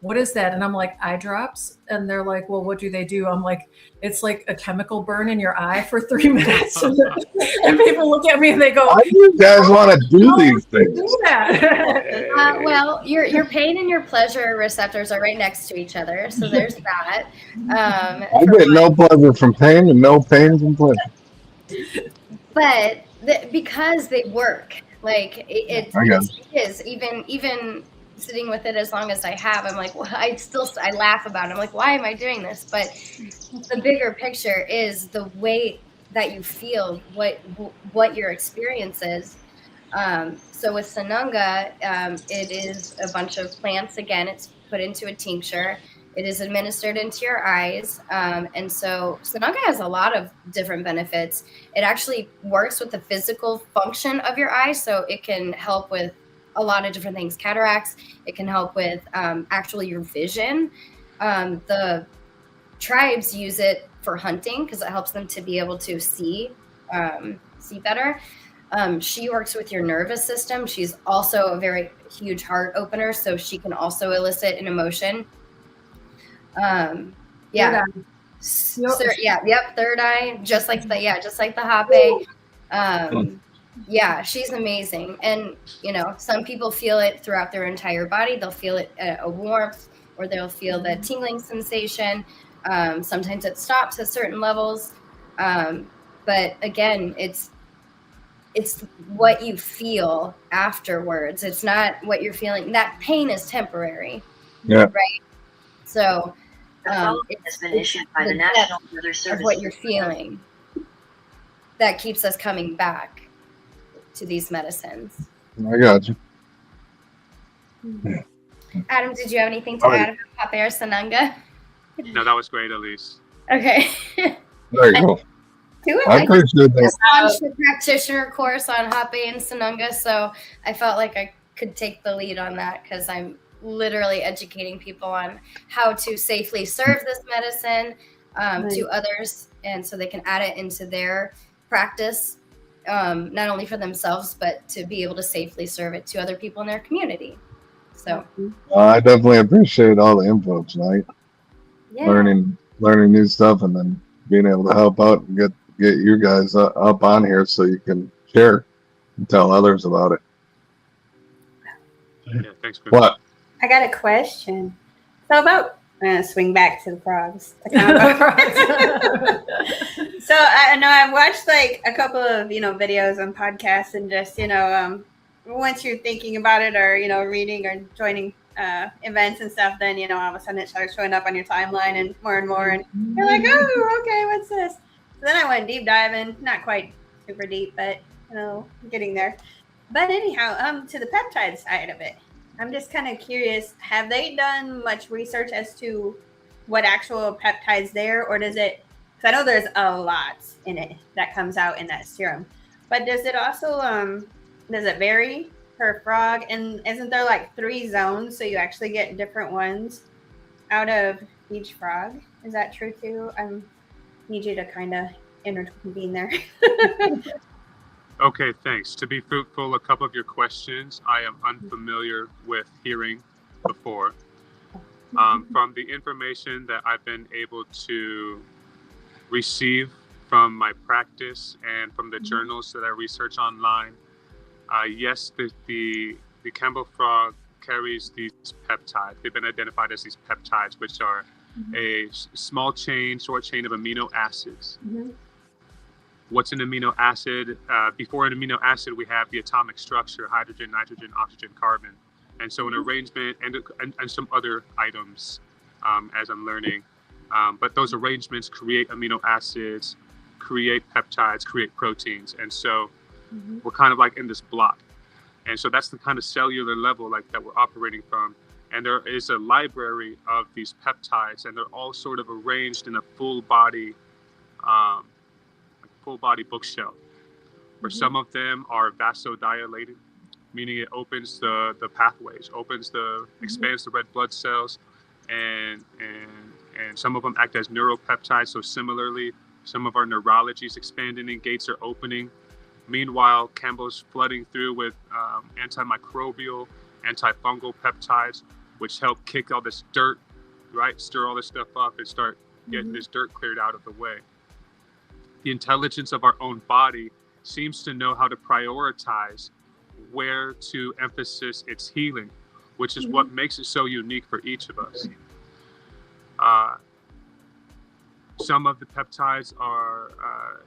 what is that? And I'm like, eye drops. And they're like, well, what do they do? I'm like, it's like a chemical burn in your eye for 3 minutes. And people look at me and they go, why do you guys want to do these things? Do that. Well, your pain and your pleasure receptors are right next to each other. So there's that. I get no pleasure from pain and no pain from pleasure. But because they work, like it is even sitting with it as long as I have, I'm like, well, I laugh about it. I'm like, why am I doing this? But the bigger picture is the way that you feel, what your experience is. So with Sananga, it is a bunch of plants. Again, it's put into a tincture. It is administered into your eyes. And so Sananga has a lot of different benefits. It actually works with the physical function of your eye. So it can help with a lot of different things, cataracts. It can help with actually your vision. The tribes use it for hunting because it helps them to be able to see better. She works with your nervous system. She's also a very huge heart opener, so she can also elicit an emotion. Yeah. Third eye, just like the hape. Yeah, she's amazing. And some people feel it throughout their entire body. They'll feel it a warmth, or they'll feel the tingling sensation. Sometimes it stops at certain levels. But again, it's what you feel afterwards. It's not what you're feeling. That pain is temporary. Yeah. Right. So it has been issued by the National Weather Service. Of what you're feeling that keeps us coming back to these medicines. I got you. Adam, did you have anything to add about Hape or Sananga? No, that was great, Alyce. Okay. Very cool. I appreciate that. I launched a practitioner course on Hape and Sananga, so I felt like I could take the lead on that because I'm literally educating people on how to safely serve this medicine to others, and so they can add it into their practice, not only for themselves, but to be able to safely serve it to other people in their community. So I definitely appreciate all the info tonight. Yeah. Learning new stuff, and then being able to help out and get you guys up on here so you can share and tell others about it. Yeah, thanks for What? I got a question. So about swing back to the frogs. So I know I've watched like a couple of videos on podcasts, and just once you're thinking about it or reading or joining events and stuff, then all of a sudden it starts showing up on your timeline and more, and you're like, oh, okay, what's this? So then I went deep diving, not quite super deep, but getting there. But anyhow, to the peptide side of it, I'm just kind of curious, have they done much research as to what actual peptides there, or does it I know there's a lot in it that comes out in that serum. But does it also does it vary per frog? And isn't there like 3 zones, so you actually get different ones out of each frog? Is that true too? I need you to kind of intervene there. Okay, thanks. To be fruitful, a couple of your questions I am unfamiliar with hearing before. From the information that I've been able to receive from my practice and from the journals that I research online, yes, the Campbell frog carries these peptides. They've been identified as these peptides, which are a small chain, short chain of amino acids. What's an amino acid? Before an amino acid, we have the atomic structure: hydrogen, nitrogen, oxygen, carbon. And so an arrangement and some other items, as I'm learning. But those arrangements create amino acids, create peptides, create proteins. And so we're kind of like in this block. And so that's the kind of cellular level like that we're operating from. And there is a library of these peptides, and they're all sort of arranged in a full body bookshelf, where some of them are vasodilating, meaning it opens the pathways, expands the red blood cells, and some of them act as neuropeptides. So similarly, some of our neurology is expanding and gates are opening. Meanwhile, Campbell's flooding through with antimicrobial, antifungal peptides, which help kick all this dirt, right? Stir all this stuff up and start getting this dirt cleared out of the way. The intelligence of our own body seems to know how to prioritize where to emphasize its healing, which is what makes it so unique for each of us. Some of the peptides are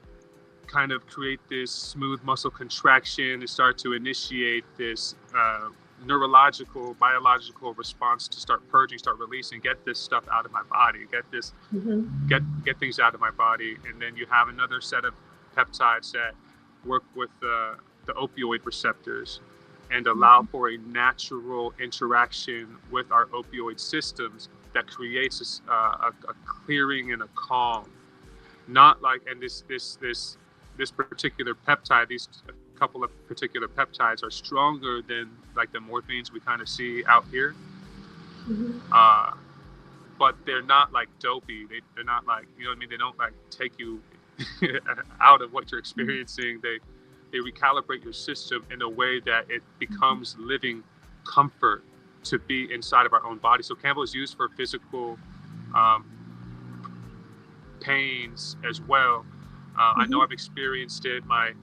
kind of create this smooth muscle contraction and start to initiate this neurological, biological response to start purging, start releasing, get this stuff out of my body, get things out of my body. And then you have another set of peptides that work with the opioid receptors and allow for a natural interaction with our opioid systems that creates a clearing and a calm. Not like, and this particular peptide, these couple of particular peptides are stronger than like the morphines we kind of see out here. But they're not like dopey. They're not like, you know what I mean? They don't like take you out of what you're experiencing. They recalibrate your system in a way that it becomes living comfort to be inside of our own body. So Campbell is used for physical pains as well. I know I've experienced it. My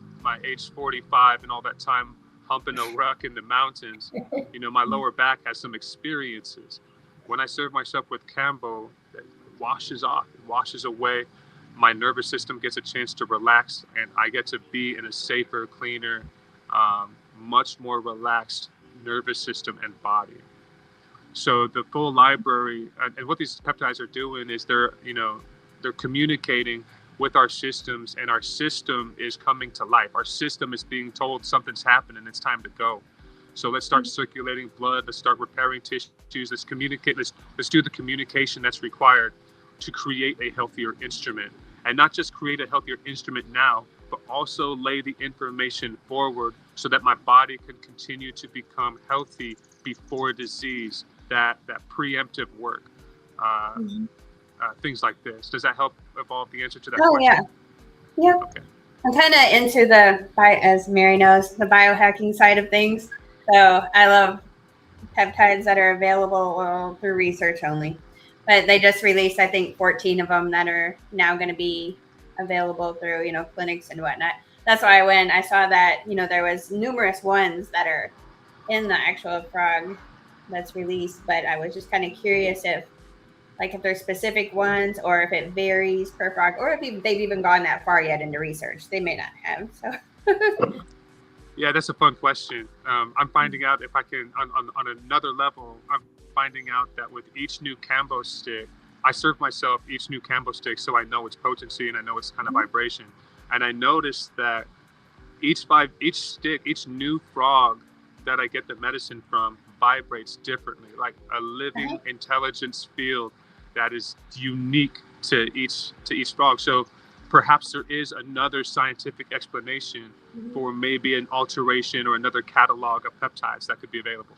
age 45 and all that time humping a ruck in the mountains. You know, my lower back has some experiences. When I serve myself with Campbell, it washes off, it washes away. My nervous system gets a chance to relax, and I get to be in a safer, cleaner, much more relaxed nervous system and body. So the full library, and what these peptides are doing is they're communicating with our systems, and our system is coming to life. Our system is being told something's happening, it's time to go. So let's start circulating blood, let's start repairing tissues, let's communicate, let's do the communication that's required to create a healthier instrument. And not just create a healthier instrument now, but also lay the information forward so that my body can continue to become healthy before disease, that preemptive work. Things like this. Does that help evolve the answer to that question? Yeah. Okay. I'm kind of into as Mary knows, the biohacking side of things. So I love peptides that are available through research only. But they just released, I think, 14 of them that are now going to be available through, clinics and whatnot. That's why when I saw that, there was numerous ones that are in the actual frog that's released. But I was just kind of curious if there's specific ones or if it varies per frog, or if they've even gone that far yet into research. They may not have. So. Yeah, that's a fun question. I'm finding out if I can, on another level, I'm finding out that with each new Cambo stick, I serve myself each new Cambo stick so I know its potency and I know its kind of vibration. And I noticed that each stick, each new frog that I get the medicine from vibrates differently, like a living intelligence field that is unique to each frog. So perhaps there is another scientific explanation for maybe an alteration or another catalog of peptides that could be available.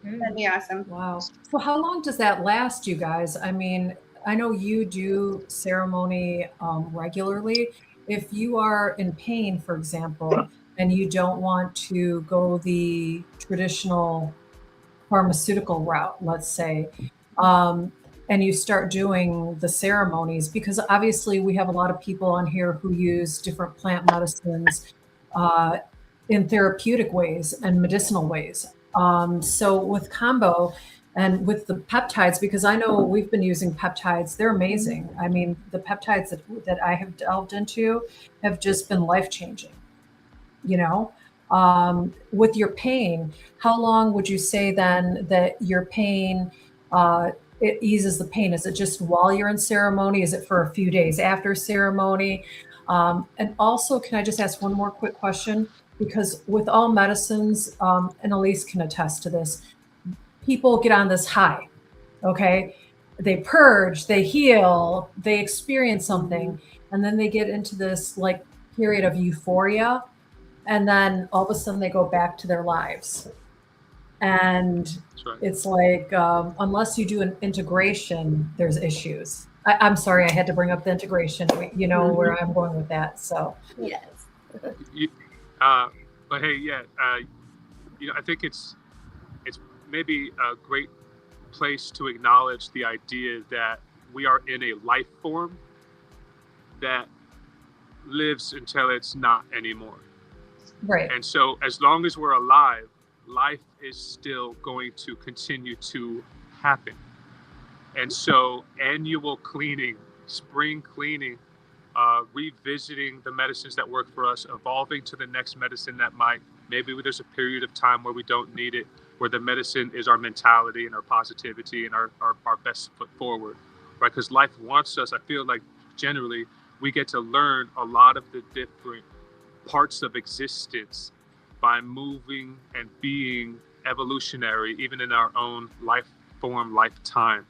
That'd be awesome. Wow. So how long does that last, you guys? I mean, I know you do ceremony regularly. If you are in pain, for example, and you don't want to go the traditional pharmaceutical route, let's say, and you start doing the ceremonies, because obviously we have a lot of people on here who use different plant medicines in therapeutic ways and medicinal ways. So with combo and with the peptides, because I know we've been using peptides, they're amazing. I mean, the peptides that I have delved into have just been life-changing, you know? With your pain, how long would you say then that your pain, it eases the pain? Is it just while you're in ceremony? Is it for a few days after ceremony? And also, can I just ask one more quick question? Because with all medicines, and Alyce can attest to this, people get on this high, okay? They purge, they heal, they experience something, and then they get into this like period of euphoria, and then all of a sudden they go back to their lives. And it's like, unless you do an integration, there's issues. I'm sorry, I had to bring up the integration. You know where I'm going with that. So Yes. But hey, yeah, you know, I think it's maybe a great place to acknowledge the idea that we are in a life form that lives until it's not anymore. right. And so as long as we're alive, life is still going to continue to happen. And so annual cleaning, spring cleaning, revisiting the medicines that work for us, evolving to the next medicine that might, maybe there's a period of time where we don't need it, where the medicine is our mentality and our positivity and our best foot forward, right? Because life wants us, I feel like generally, we get to learn a lot of the different parts of existence by moving and being evolutionary, even in our own life form, lifetime.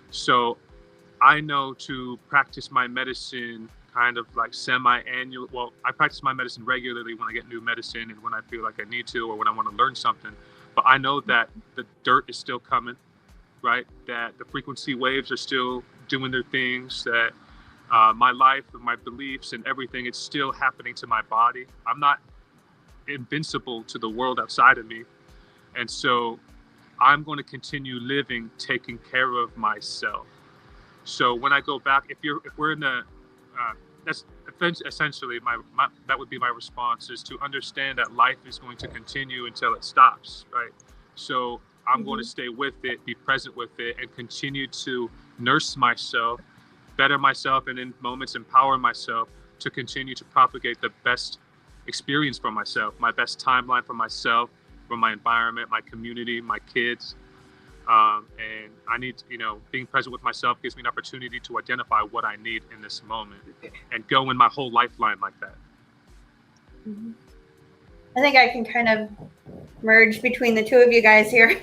So I know to practice my medicine kind of like semi-annual. Well, I practice my medicine regularly when I get new medicine and when I feel like I need to, or when I want to learn something. But I know that the dirt is still coming, right? That the frequency waves are still doing their things, that my life and my beliefs and everything, it's still happening to my body. I'm not invincible to the world outside of me. And so I'm going to continue living, taking care of myself. So when I go back, if we're in the, that's essentially that would be my response, is to understand that life is going to continue until it stops, right? So I'm going to stay with it, be present with it, and continue to nurse myself, better myself, and in moments empower myself to continue to propagate the best experience for myself, my best timeline for myself, for my environment, my community, my kids. And I need, being present with myself gives me an opportunity to identify what I need in this moment and go in my whole lifeline like that. I think I can kind of merge between the two of you guys here.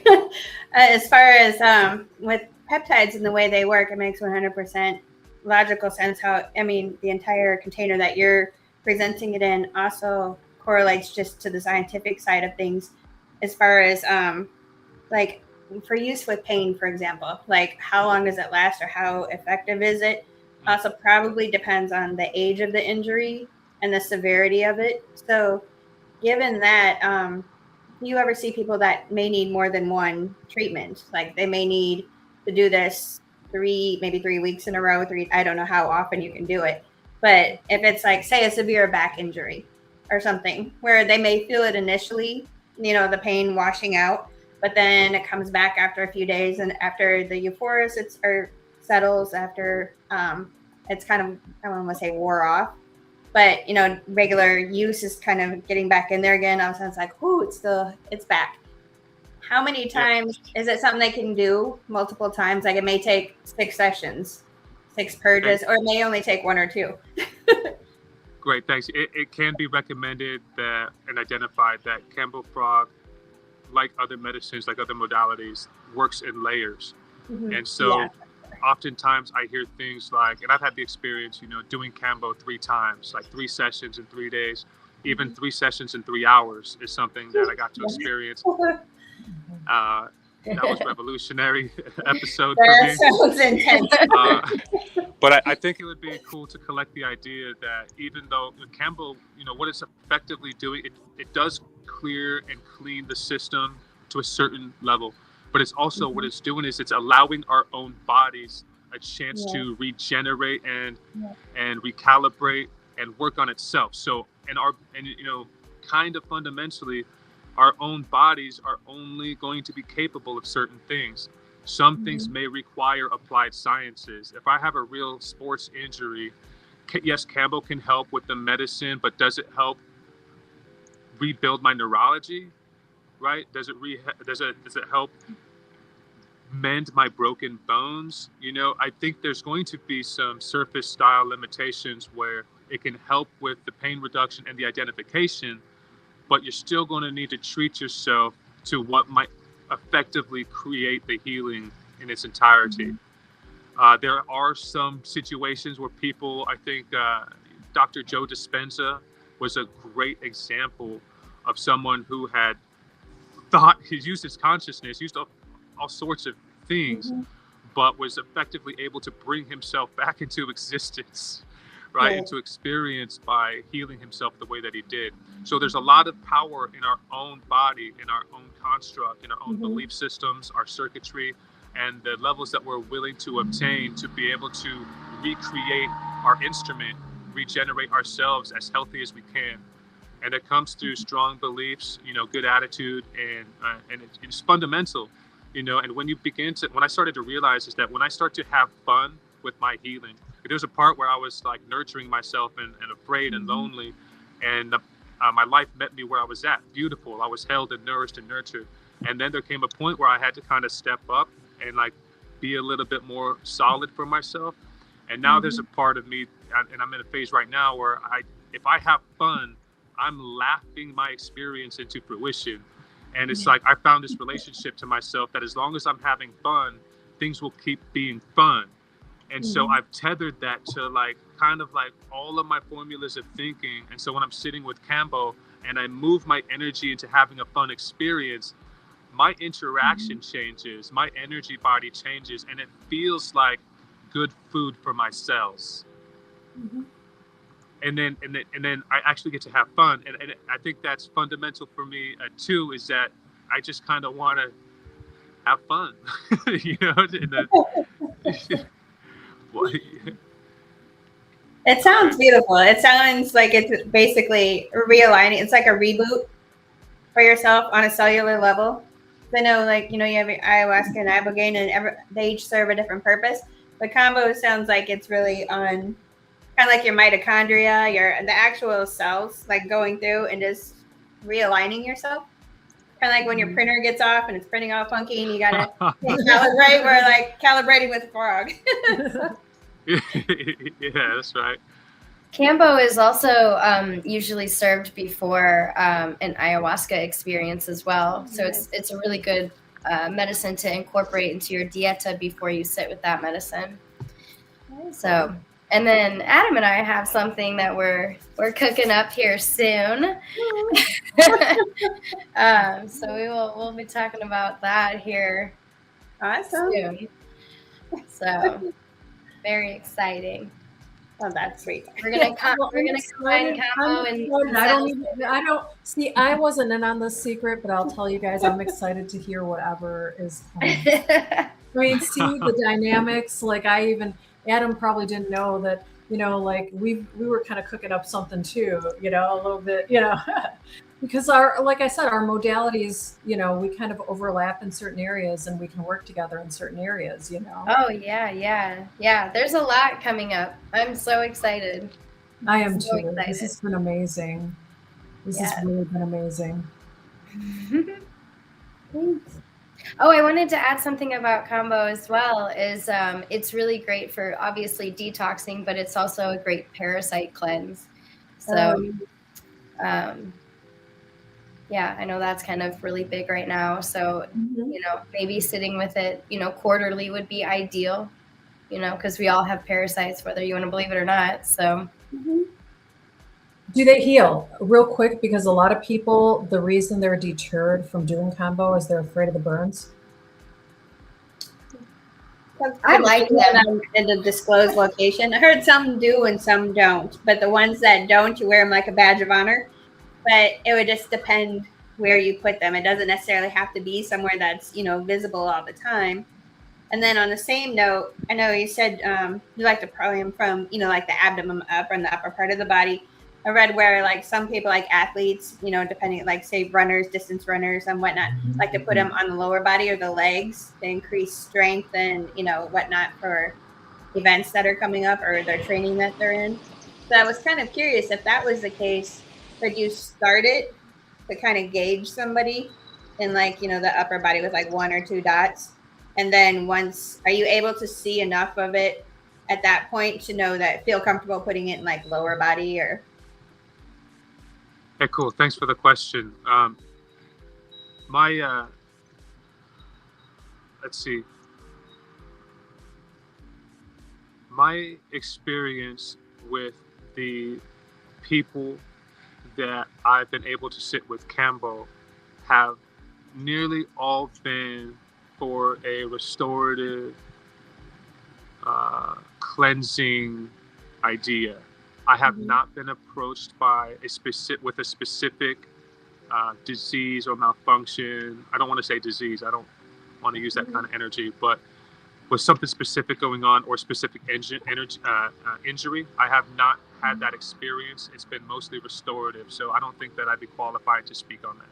As far as with peptides and the way they work, it makes 100% logical sense how, the entire container that you're presenting it in also correlates just to the scientific side of things, as far as like for use with pain, for example, like how long does it last or how effective is it? Also probably depends on the age of the injury and the severity of it. So given that, you ever see people that may need more than one treatment, like they may need to do this maybe 3 weeks in a row, I don't know how often you can do it. But if it's like, say, a severe back injury or something where they may feel it initially, the pain washing out, but then it comes back after a few days, and after the euphoria settles, after it's kind of, I don't want to say wore off, but regular use is kind of getting back in there again. All of a sudden it's like, ooh, it's back. How many times is it something they can do multiple times? Like it may take 6 sessions, 6 purges, or it may only take 1 or 2. Great, thanks. It can be recommended and identified that Campbell frog, like other medicines, like other modalities, works in layers. And so oftentimes I hear things like, and I've had the experience, doing Kambo 3 times, like 3 sessions in 3 days, even 3 sessions in 3 hours is something that I got to experience. That was revolutionary episode for me. That sounds intense. But I think it would be cool to collect the idea that even though Kambo, what it's effectively doing, it does clear and clean the system to a certain level. But it's also what it's doing is it's allowing our own bodies a chance to regenerate and recalibrate and work on itself. So kind of fundamentally, our own bodies are only going to be capable of certain things. Some things may require applied sciences. If I have a real sports injury, yes, Kambo can help with the medicine, but does it help rebuild my neurology? Right? Does it help mend my broken bones? I think there's going to be some surface style limitations where it can help with the pain reduction and the identification, but you're still going to need to treat yourself to what might effectively create the healing in its entirety. There are some situations where people, I think Dr. Joe Dispenza was a great example of someone who had thought he used his consciousness, used all sorts of things, but was effectively able to bring himself back into existence, right? Into experience by healing himself the way that he did. So there's a lot of power in our own body, in our own construct, in our own belief systems, our circuitry, and the levels that we're willing to obtain to be able to recreate our instrument, regenerate ourselves as healthy as we can. And it comes through strong beliefs, good attitude, and it's fundamental, and when I started to realize is that when I start to have fun with my healing, there was a part where I was like nurturing myself and afraid and lonely, and my life met me where I was at, beautiful. I was held and nourished and nurtured. And then there came a point where I had to kind of step up and like be a little bit more solid for myself. And now there's a part of me, and I'm in a phase right now where if I have fun, I'm laughing my experience into fruition. And it's like I found this relationship to myself that as long as I'm having fun, things will keep being fun. And so I've tethered that to like kind of like all of my formulas of thinking. And so when I'm sitting with Kambo and I move my energy into having a fun experience, my interaction changes, my energy body changes, and it feels like good food for my cells. And then I actually get to have fun. And I think that's fundamental for me too, is that I just kind of want to have fun, It sounds beautiful. It sounds like it's basically realigning. It's like a reboot for yourself on a cellular level. I know, you have ayahuasca and ibogaine, and they each serve a different purpose. But Kambo sounds like it's really on kind of like your mitochondria, the actual cells, like going through and just realigning yourself. Kind of like when your printer gets off and it's printing all funky and you gotta calibrate. We're like calibrating with a frog. Yeah, that's right. Kambo is also usually served before an ayahuasca experience as well. So it's a really good medicine to incorporate into your dieta before you sit with that medicine. So, and then Adam and I have something that we're cooking up here soon. So we'll be talking about that here soon. So very exciting. Oh, that's sweet. We're gonna combine Kambo and I don't see. I wasn't in on this secret, but I'll tell you guys, I'm excited to hear whatever is coming. I mean, see the dynamics. Like Adam probably didn't know that. Like we were kind of cooking up something too. A little bit. Because like I said, our modalities. We kind of overlap in certain areas, and we can work together in certain areas. Oh yeah. There's a lot coming up. I'm so excited. I am too. Excited. This has been amazing. This has really been amazing. Thanks. Oh, I wanted to add something about Kambo as well. Is it's really great for obviously detoxing, but it's also a great parasite cleanse. So, yeah, I know that's kind of really big right now. So, maybe sitting with it, quarterly would be ideal. because we all have parasites, whether you want to believe it or not. So Do they heal? Real quick, because a lot of people, the reason they're deterred from doing combo is they're afraid of the burns. I like them. In the disclosed location. I heard some do and some don't, but the ones that don't, you wear them like a badge of honor. But it would just depend where you put them. It doesn't necessarily have to be somewhere that's, visible all the time. And then on the same note, I know you said you like to prime them from, like the abdomen up and the upper part of the body. I read where like some people, like athletes, depending, like say runners, distance runners and whatnot, like to put them on the lower body or the legs to increase strength and, whatnot for events that are coming up or their training that they're in. So I was kind of curious if that was the case. Could you start it to kind of gauge somebody in like, the upper body with like 1 or 2 dots? And then are you able to see enough of it at that point to know that feel comfortable putting it in like lower body or? Hey, cool. Thanks for the question. Let's see. My experience with the people that I've been able to sit with Kambo have nearly all been for a restorative, cleansing idea. I have not been approached by a specific disease or malfunction. I don't want to say disease. I don't want to use that kind of energy, but with something specific going on or specific injury, I have not had that experience. It's been mostly restorative, so I don't think that I'd be qualified to speak on that.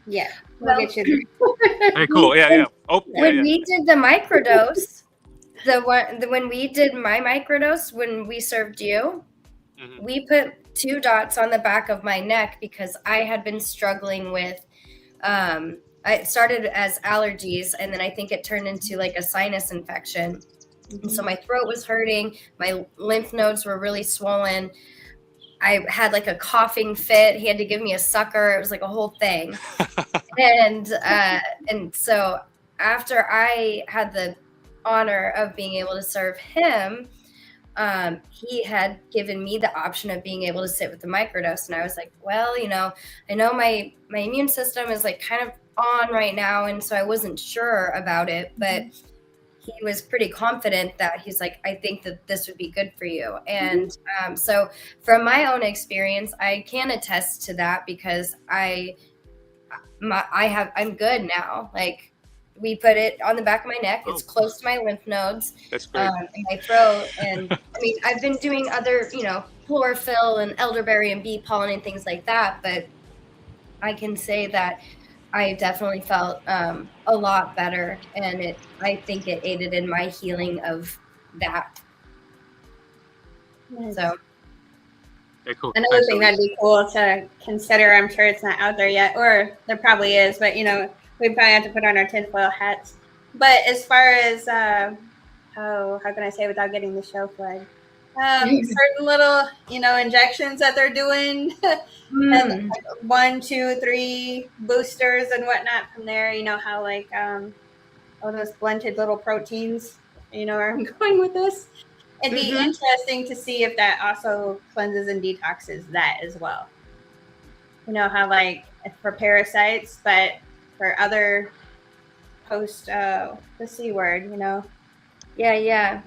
Yeah, we'll get you. Hey, cool. Yeah. Oh, when we did the microdose, when we did my microdose, when we served you, we put 2 dots on the back of my neck because I had been struggling with. It started as allergies, and then I think it turned into like a sinus infection. And so my throat was hurting. My lymph nodes were really swollen. I had like a coughing fit. He had to give me a sucker. It was like a whole thing. And so after I had the honor of being able to serve him, he had given me the option of being able to sit with the microdose. And I was like, well, I know my immune system is like kind of on right now. And so I wasn't sure about it, but he was pretty confident that he's like, I think that this would be good for you. And so from my own experience, I can attest to that because I'm good now. Like we put it on the back of my neck. It's close to my lymph nodes. That's great. In my throat. And I mean, I've been doing other, chlorophyll and elderberry and bee pollen and things like that. But I can say that I definitely felt a lot better, and I think it aided in my healing of that. Nice. So, hey, cool. Another thing that'd be cool to consider. I'm sure it's not out there yet, or there probably is, but we probably have to put on our tinfoil hats. But as far as how can I say without getting the show flag? Certain little, injections that they're doing, and 1, 2, 3 boosters and whatnot from there. How like all those blended little proteins. Where I'm going with this. It'd be interesting to see if that also cleanses and detoxes that as well. How like for parasites, but for other post the C word. Yeah.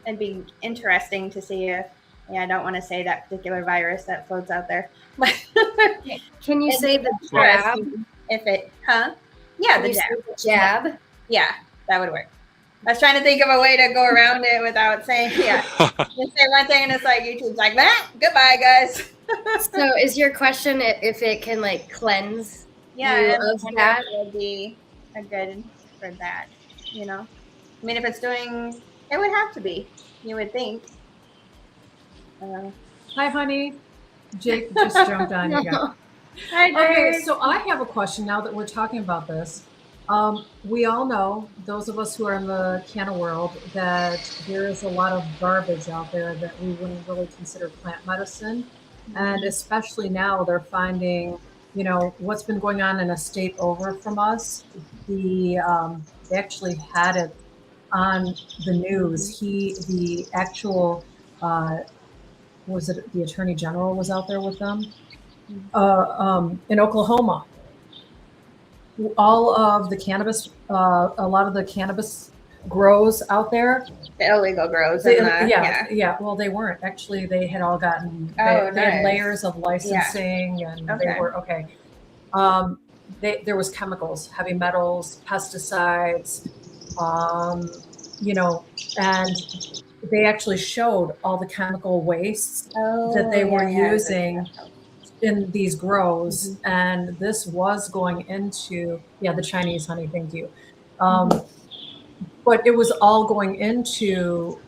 It'd be interesting to see if, I don't want to say that particular virus that floats out there. But can you say the jab? If it, Yeah, the jab. Yeah, that would work. I was trying to think of a way to go around it without saying, Just say one thing and it's like YouTube's like, goodbye, guys. So is your question if it can like cleanse? Yeah, of that would be a good for that. I mean, if it's doing. It would have to be, you would think. Hi, honey. Jake just jumped on you. Hi, Jake. Okay, so I have a question now that we're talking about this. We all know, those of us who are in the canna world, that there is a lot of garbage out there that we wouldn't really consider plant medicine. And especially now they're finding, what's been going on in a state over from us. They actually had it on the news. The actual, was it the Attorney General was out there with them in Oklahoma. All of the cannabis, a lot of the cannabis grows out there. The illegal grows. Yeah. Well, they weren't actually. They had all gotten. They had layers of licensing, and they were okay. There was chemicals, heavy metals, pesticides, and they actually showed all the chemical wastes that they were using in these grows, and this was going into the Chinese honey. Thank you. But it was all going into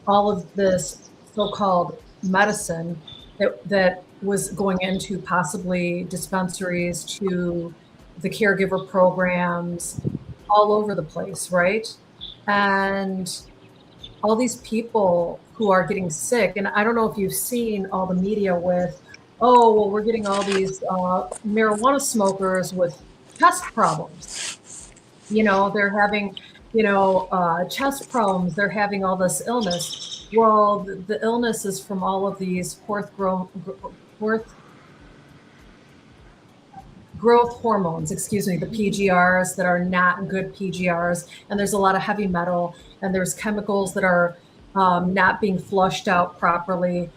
all of this so-called medicine that was going into possibly dispensaries, to the caregiver programs all over the place, right? And all these people who are getting sick, and I don't know if you've seen all the media with, oh, well, we're getting all these marijuana smokers with chest problems. They're having, chest problems. They're having all this illness. Well, the illness is from all of these growth hormones, the PGRs that are not good PGRs. And there's a lot of heavy metal, and there's chemicals that are not being flushed out properly.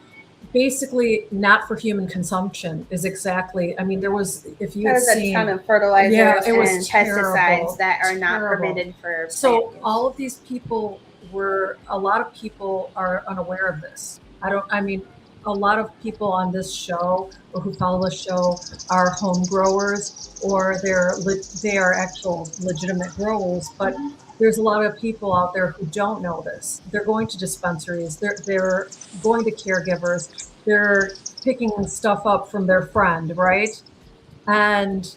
Basically, not for human consumption is exactly. I mean, there was, if you had seen, a ton of fertilizers it was and terrible, pesticides that are not permitted for. So all of these people a lot of people are unaware of this. A lot of people on this show or who follow the show are home growers, or they are actual legitimate growers, but there's a lot of people out there who don't know this. They're going to dispensaries, they're going to caregivers, they're picking stuff up from their friend, right? And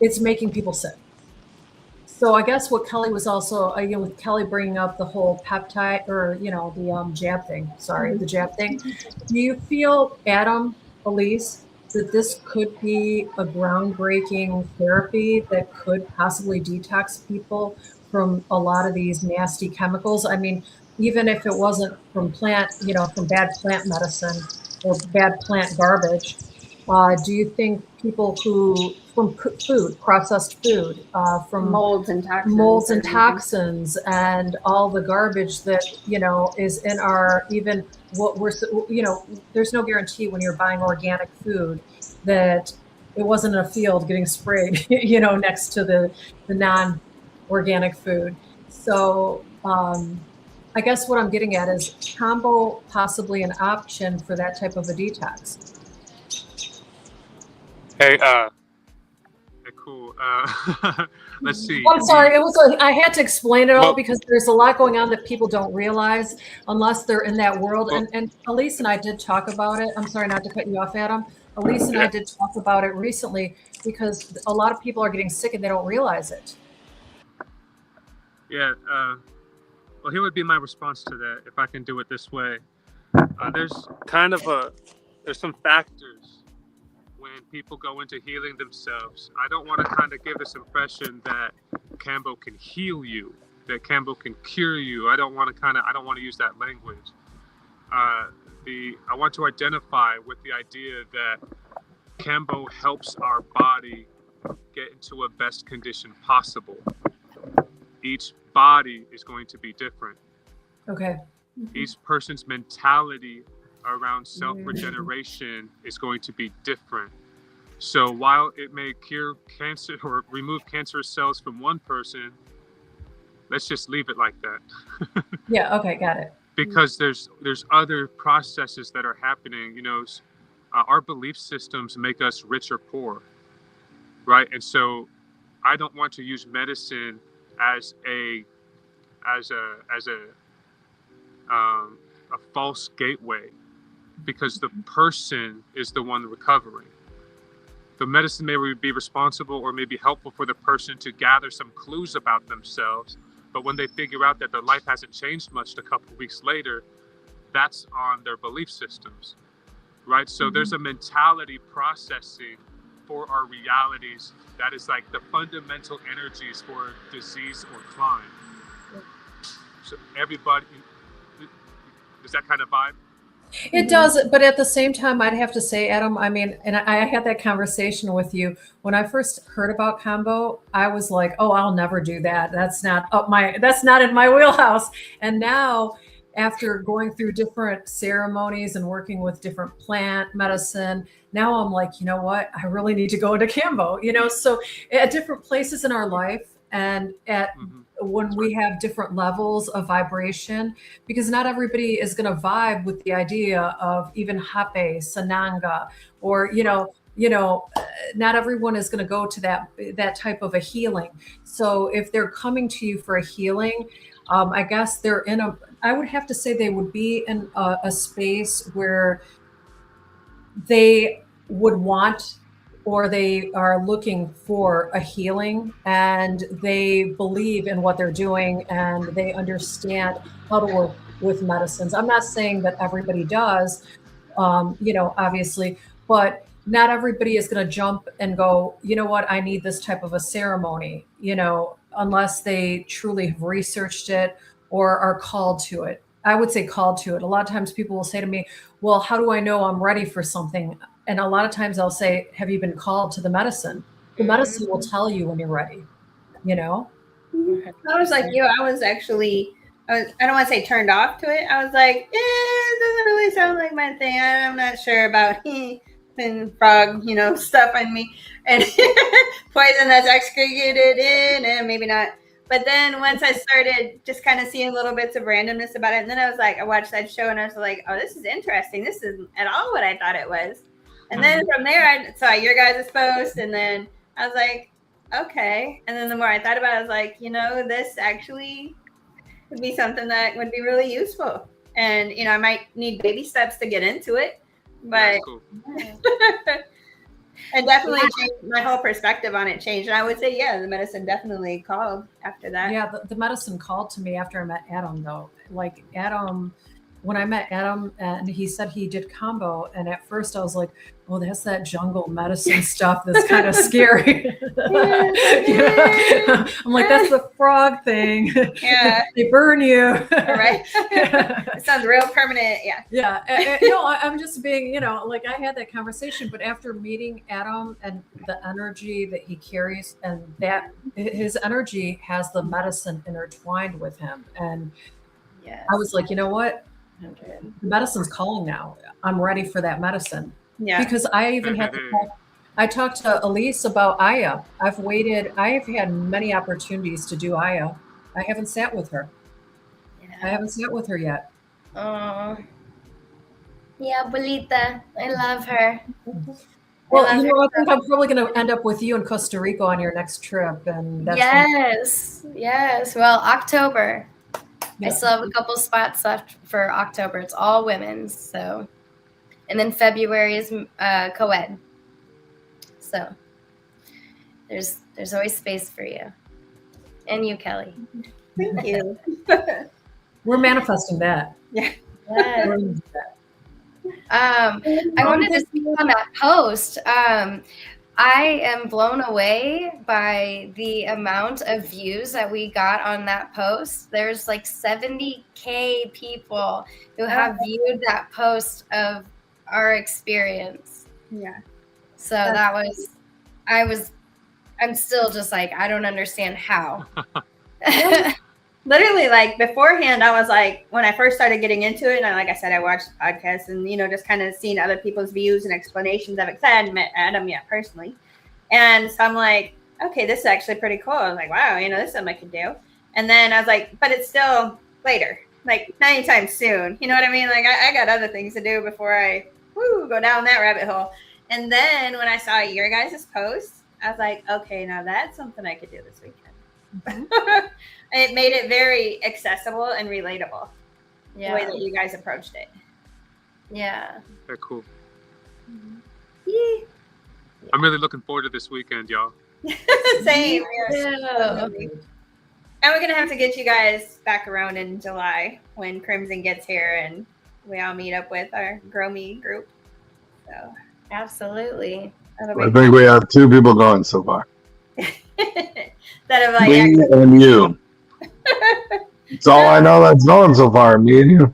it's making people sick. So I guess what Kelly was also, with Kelly bringing up the whole peptide, or the jab thing. Sorry, the jab thing. Do you feel, Adam, Alyce, that this could be a groundbreaking therapy that could possibly detox people from a lot of these nasty chemicals? I mean, even if it wasn't from from bad plant medicine or bad plant garbage, do you think people from food, processed food, from molds and toxins, and all the garbage that is in our, even what we're, there's no guarantee when you're buying organic food that it wasn't in a field getting sprayed, next to the non-organic food. So I guess what I'm getting at is combo possibly an option for that type of a detox. Hey, cool. Let's see. I'm sorry. I had to explain it all because there's a lot going on that people don't realize unless they're in that world. And Alyce and I did talk about it. I'm sorry not to cut you off, Adam. Alyce and I did talk about it recently because a lot of people are getting sick and they don't realize it. Yeah. Well, here would be my response to that, if I can do it this way. There's some factors when people go into healing themselves. I don't want to kind of give this impression that Kambo can heal you, that Kambo can cure you. I don't want to use that language. I want to identify with the idea that Kambo helps our body get into a best condition possible. Each body is going to be different. Okay. Each person's mentality around self-regeneration is going to be different. So while it may cure cancer or remove cancerous cells from one person, let's just leave it like that. Yeah, okay, got it. Because there's other processes that are happening. Our belief systems make us rich or poor, right? And so I don't want to use medicine as a false gateway, because the person is the one recovering. The medicine may be responsible or may be helpful for the person to gather some clues about themselves, but when they figure out that their life hasn't changed much a couple of weeks later, that's on their belief systems, right? So there's a mentality processing for our realities that is like the fundamental energies for disease or climb. So everybody, does that kind of vibe? It does, but at the same time, I'd have to say, Adam, I mean, and I had that conversation with you when I first heard about combo. I was like, oh, I'll never do that. That's not in my wheelhouse. And now, after going through different ceremonies and working with different plant medicine, now I'm like, you know what? I really need to go into combo, so at different places in our life and when we have different levels of vibration, because not everybody is going to vibe with the idea of even hape, sananga, or, not everyone is going to go to that type of a healing. So if they're coming to you for a healing, I guess I would have to say they would be in a space where they would want, or they are looking for a healing, and they believe in what they're doing and they understand how to work with medicines. I'm not saying that everybody does, obviously, but not everybody is going to jump and go, you know what, I need this type of a ceremony, unless they truly have researched it or are called to it. I would say called to it. A lot of times people will say to me, well, how do I know I'm ready for something? And a lot of times I'll say, have you been called to the medicine? The medicine will tell you when you're ready, I was like you. I was actually, I don't want to say turned off to it. I was like, it doesn't really sound like my thing. I'm not sure about and frog, stuff on me. And poison that's excreted in, and maybe not. But then once I started just kind of seeing little bits of randomness about it, and then I was like, I watched that show and I was like, oh, this is interesting. This isn't at all what I thought it was. And then from there, I saw your guys' post, and then I was like, okay. And then the more I thought about it, I was like, this actually would be something that would be really useful. And, I might need baby steps to get into it, but Cool. and definitely changed my whole perspective on it changed. And I would say, the medicine definitely called after that. Yeah, the medicine called to me after I met Adam, though. Like Adam, when I met Adam and he said he did combo, and at first I was like, well, that's that jungle medicine stuff that's kind of scary. I'm like, that's the frog thing. Yeah. They burn you. All right. It sounds real permanent. Yeah. Yeah. I'm just being, like I had that conversation, but after meeting Adam and the energy that he carries, and that his energy has the medicine intertwined with him. And I was like, you know what? The medicine's calling now. I'm ready for that medicine. Yeah. Because I even had I talked to Alyce about Aya. I have had many opportunities to do Aya. I haven't sat with her. Yeah. I haven't sat with her yet. Oh. Yeah, Bolita. I love her. Well, I think I'm probably going to end up with you in Costa Rica on your next trip. And that's Yes. Well, October. I still have a couple spots left for October. It's all women's, so. And then February is co-ed. So there's always space for you. And you, Kelly. Thank you. We're manifesting that. Yeah. I wanted to speak on that post. I am blown away by the amount of views that we got on that post. There's like 70,000 people who have viewed that post of our experience. Yeah. So I'm still just like, I don't understand how. Literally, like beforehand, I was like, when I first started getting into it, and like I said, I watched podcasts and, just kind of seeing other people's views and explanations of it, because I hadn't met Adam yet personally. And so I'm like, okay, this is actually pretty cool. I was like, wow, this is something I could do. And then I was like, but it's still later, like not anytime soon. You know what I mean? Like I got other things to do before I go down that rabbit hole. And then when I saw your guys' post, I was like, okay, now that's something I could do this weekend. It made it very accessible and relatable. The way that you guys approached it. Yeah. Very cool. Mm-hmm. Yeah. I'm really looking forward to this weekend, y'all. Same. Yeah. And we're going to have to get you guys back around in July when Crimson gets here and we all meet up with our Grow Me group. So absolutely. I think we have 2 people going so far. That have like me and you. That's all I know that's going so far. Me and you.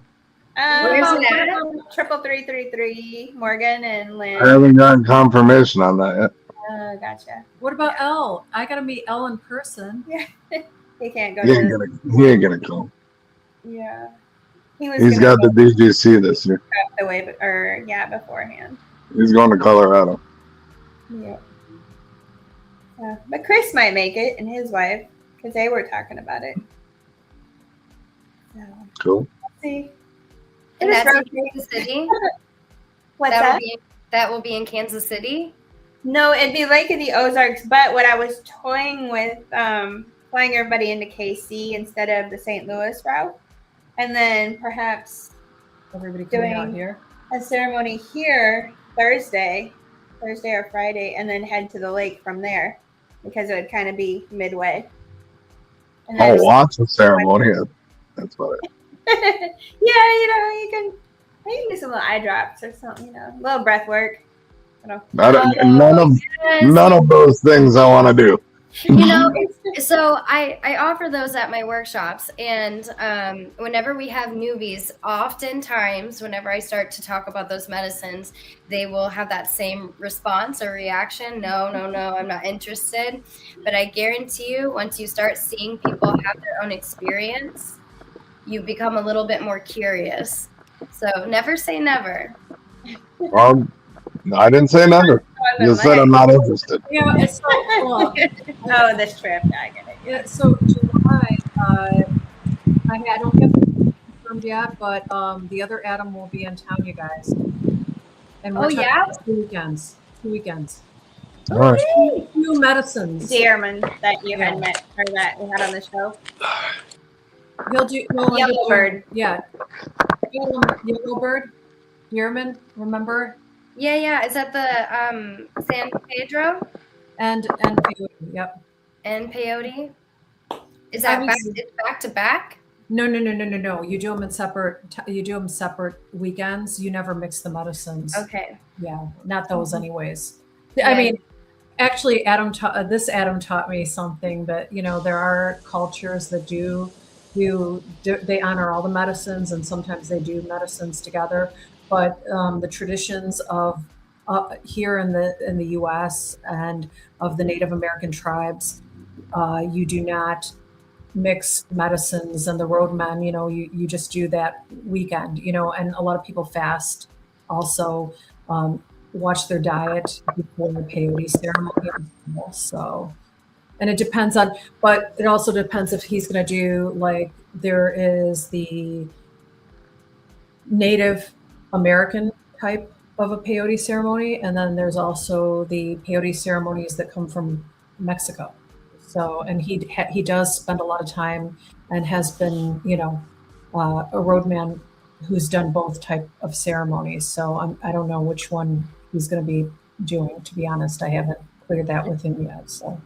Where's it at? 33333 Morgan and Lynn. I haven't gotten confirmation on that yet. Gotcha. What about Elle? I got to meet Elle in person. Yeah. He can't go He ain't gonna come. Yeah. He's He's got the DGC this year. the way, beforehand. He's going to Colorado. Yeah. But Chris might make it and his wife because they were talking about it. So, Cool. let's see. And that's in Kansas City? What's that? That will be in Kansas City? No, it'd be Lake of the Ozarks. But what I was toying with, flying everybody into KC instead of the St. Louis route. And then perhaps everybody coming out here. A ceremony here Thursday or Friday, and then head to the lake from there because it would kind of be midway. Oh, watch the ceremony. That's what yeah, you can do some little eye drops or something, a little breath work. None of those things I want to do. So I offer those at my workshops, and whenever we have newbies, oftentimes whenever I start to talk about those medicines, they will have that same response or reaction. No, I'm not interested. But I guarantee you, once you start seeing people have their own experience, you become a little bit more curious. So never say never. I didn't say never. You said I'm not interested. Yeah, it's so cool. This trip, I get it. Yeah, so July, I don't have it confirmed yet, but the other Adam will be in town, you guys. And we're talking 2 weekends. All right. 2 medicines. Dearman that you had met, or that we had on the show. He'll do Yellowbird. Yeah. Yellowbird. Dearman, remember? Yeah. Is that the San Pedro? And peyote, yep. And peyote? Is that back to back? No. You do them in separate weekends. You never mix the medicines. Okay. Yeah, not those anyways. Yeah. I mean, actually, Adam taught me something, but there are cultures that they honor all the medicines, and sometimes they do medicines together. But the traditions of here in the U.S. and of the Native American tribes, you do not mix medicines, and the roadmen, you just do that weekend, and a lot of people fast also, watch their diet before the peyote ceremony. So, and but it also depends if he's going to do, like, there is the Native American type of a peyote ceremony, and then there's also the peyote ceremonies that come from Mexico. So, and he does spend a lot of time and has been, a roadman who's done both type of ceremonies. So I don't know which one he's going to be doing. To be honest, I haven't cleared that with him yet. So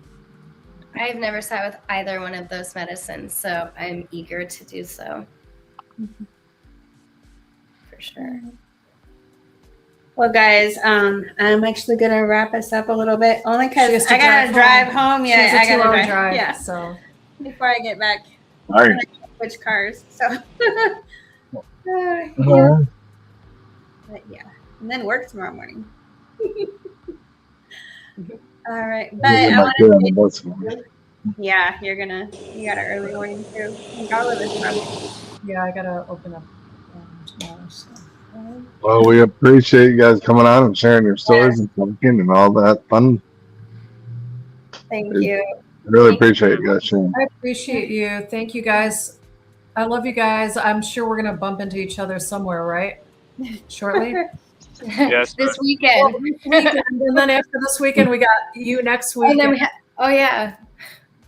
I've never sat with either one of those medicines, so I'm eager to do so. Mm-hmm. For sure. Well, guys, I'm actually gonna wrap us up a little bit, only because I gotta drive home. Yeah, I gotta drive. Yeah, so before I get back, all right. Switch cars. So, but yeah, and then work tomorrow morning. All right, but I want to. Yeah, you got an early morning too. All of us probably. Yeah, I gotta open up tomorrow. So. Well, we appreciate you guys coming on and sharing your stories and talking and all that fun. Thank you. Really appreciate you guys sharing. I appreciate you. Thank you, guys. I love you guys. I'm sure we're gonna bump into each other somewhere, right? Shortly. Yes. This weekend. And then after this weekend, we got you next week. And then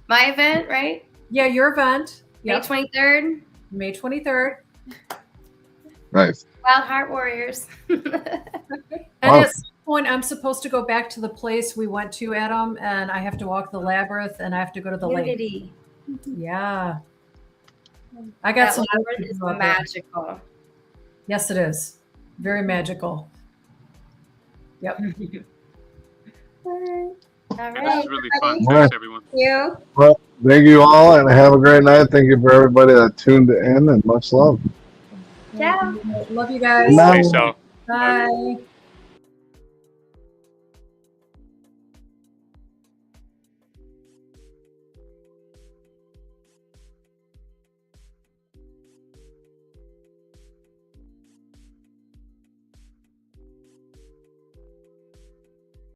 my event, right? Yeah, your event. May 23rd. May 23rd. Nice. Wild Heart Warriors. And at some point, I'm supposed to go back to the place we went to, Adam, and I have to walk the labyrinth, and I have to go to the lake. Yeah. I got some. Labyrinth is magical. Yes, it is. Very magical. Yep. All And this right. is really fun. All right. Thanks, everyone. Thank you. Well, thank you all, and have a great night. Thank you for everybody that tuned in, and much love. Ciao. Love you guys. Good night. Peace out. Bye.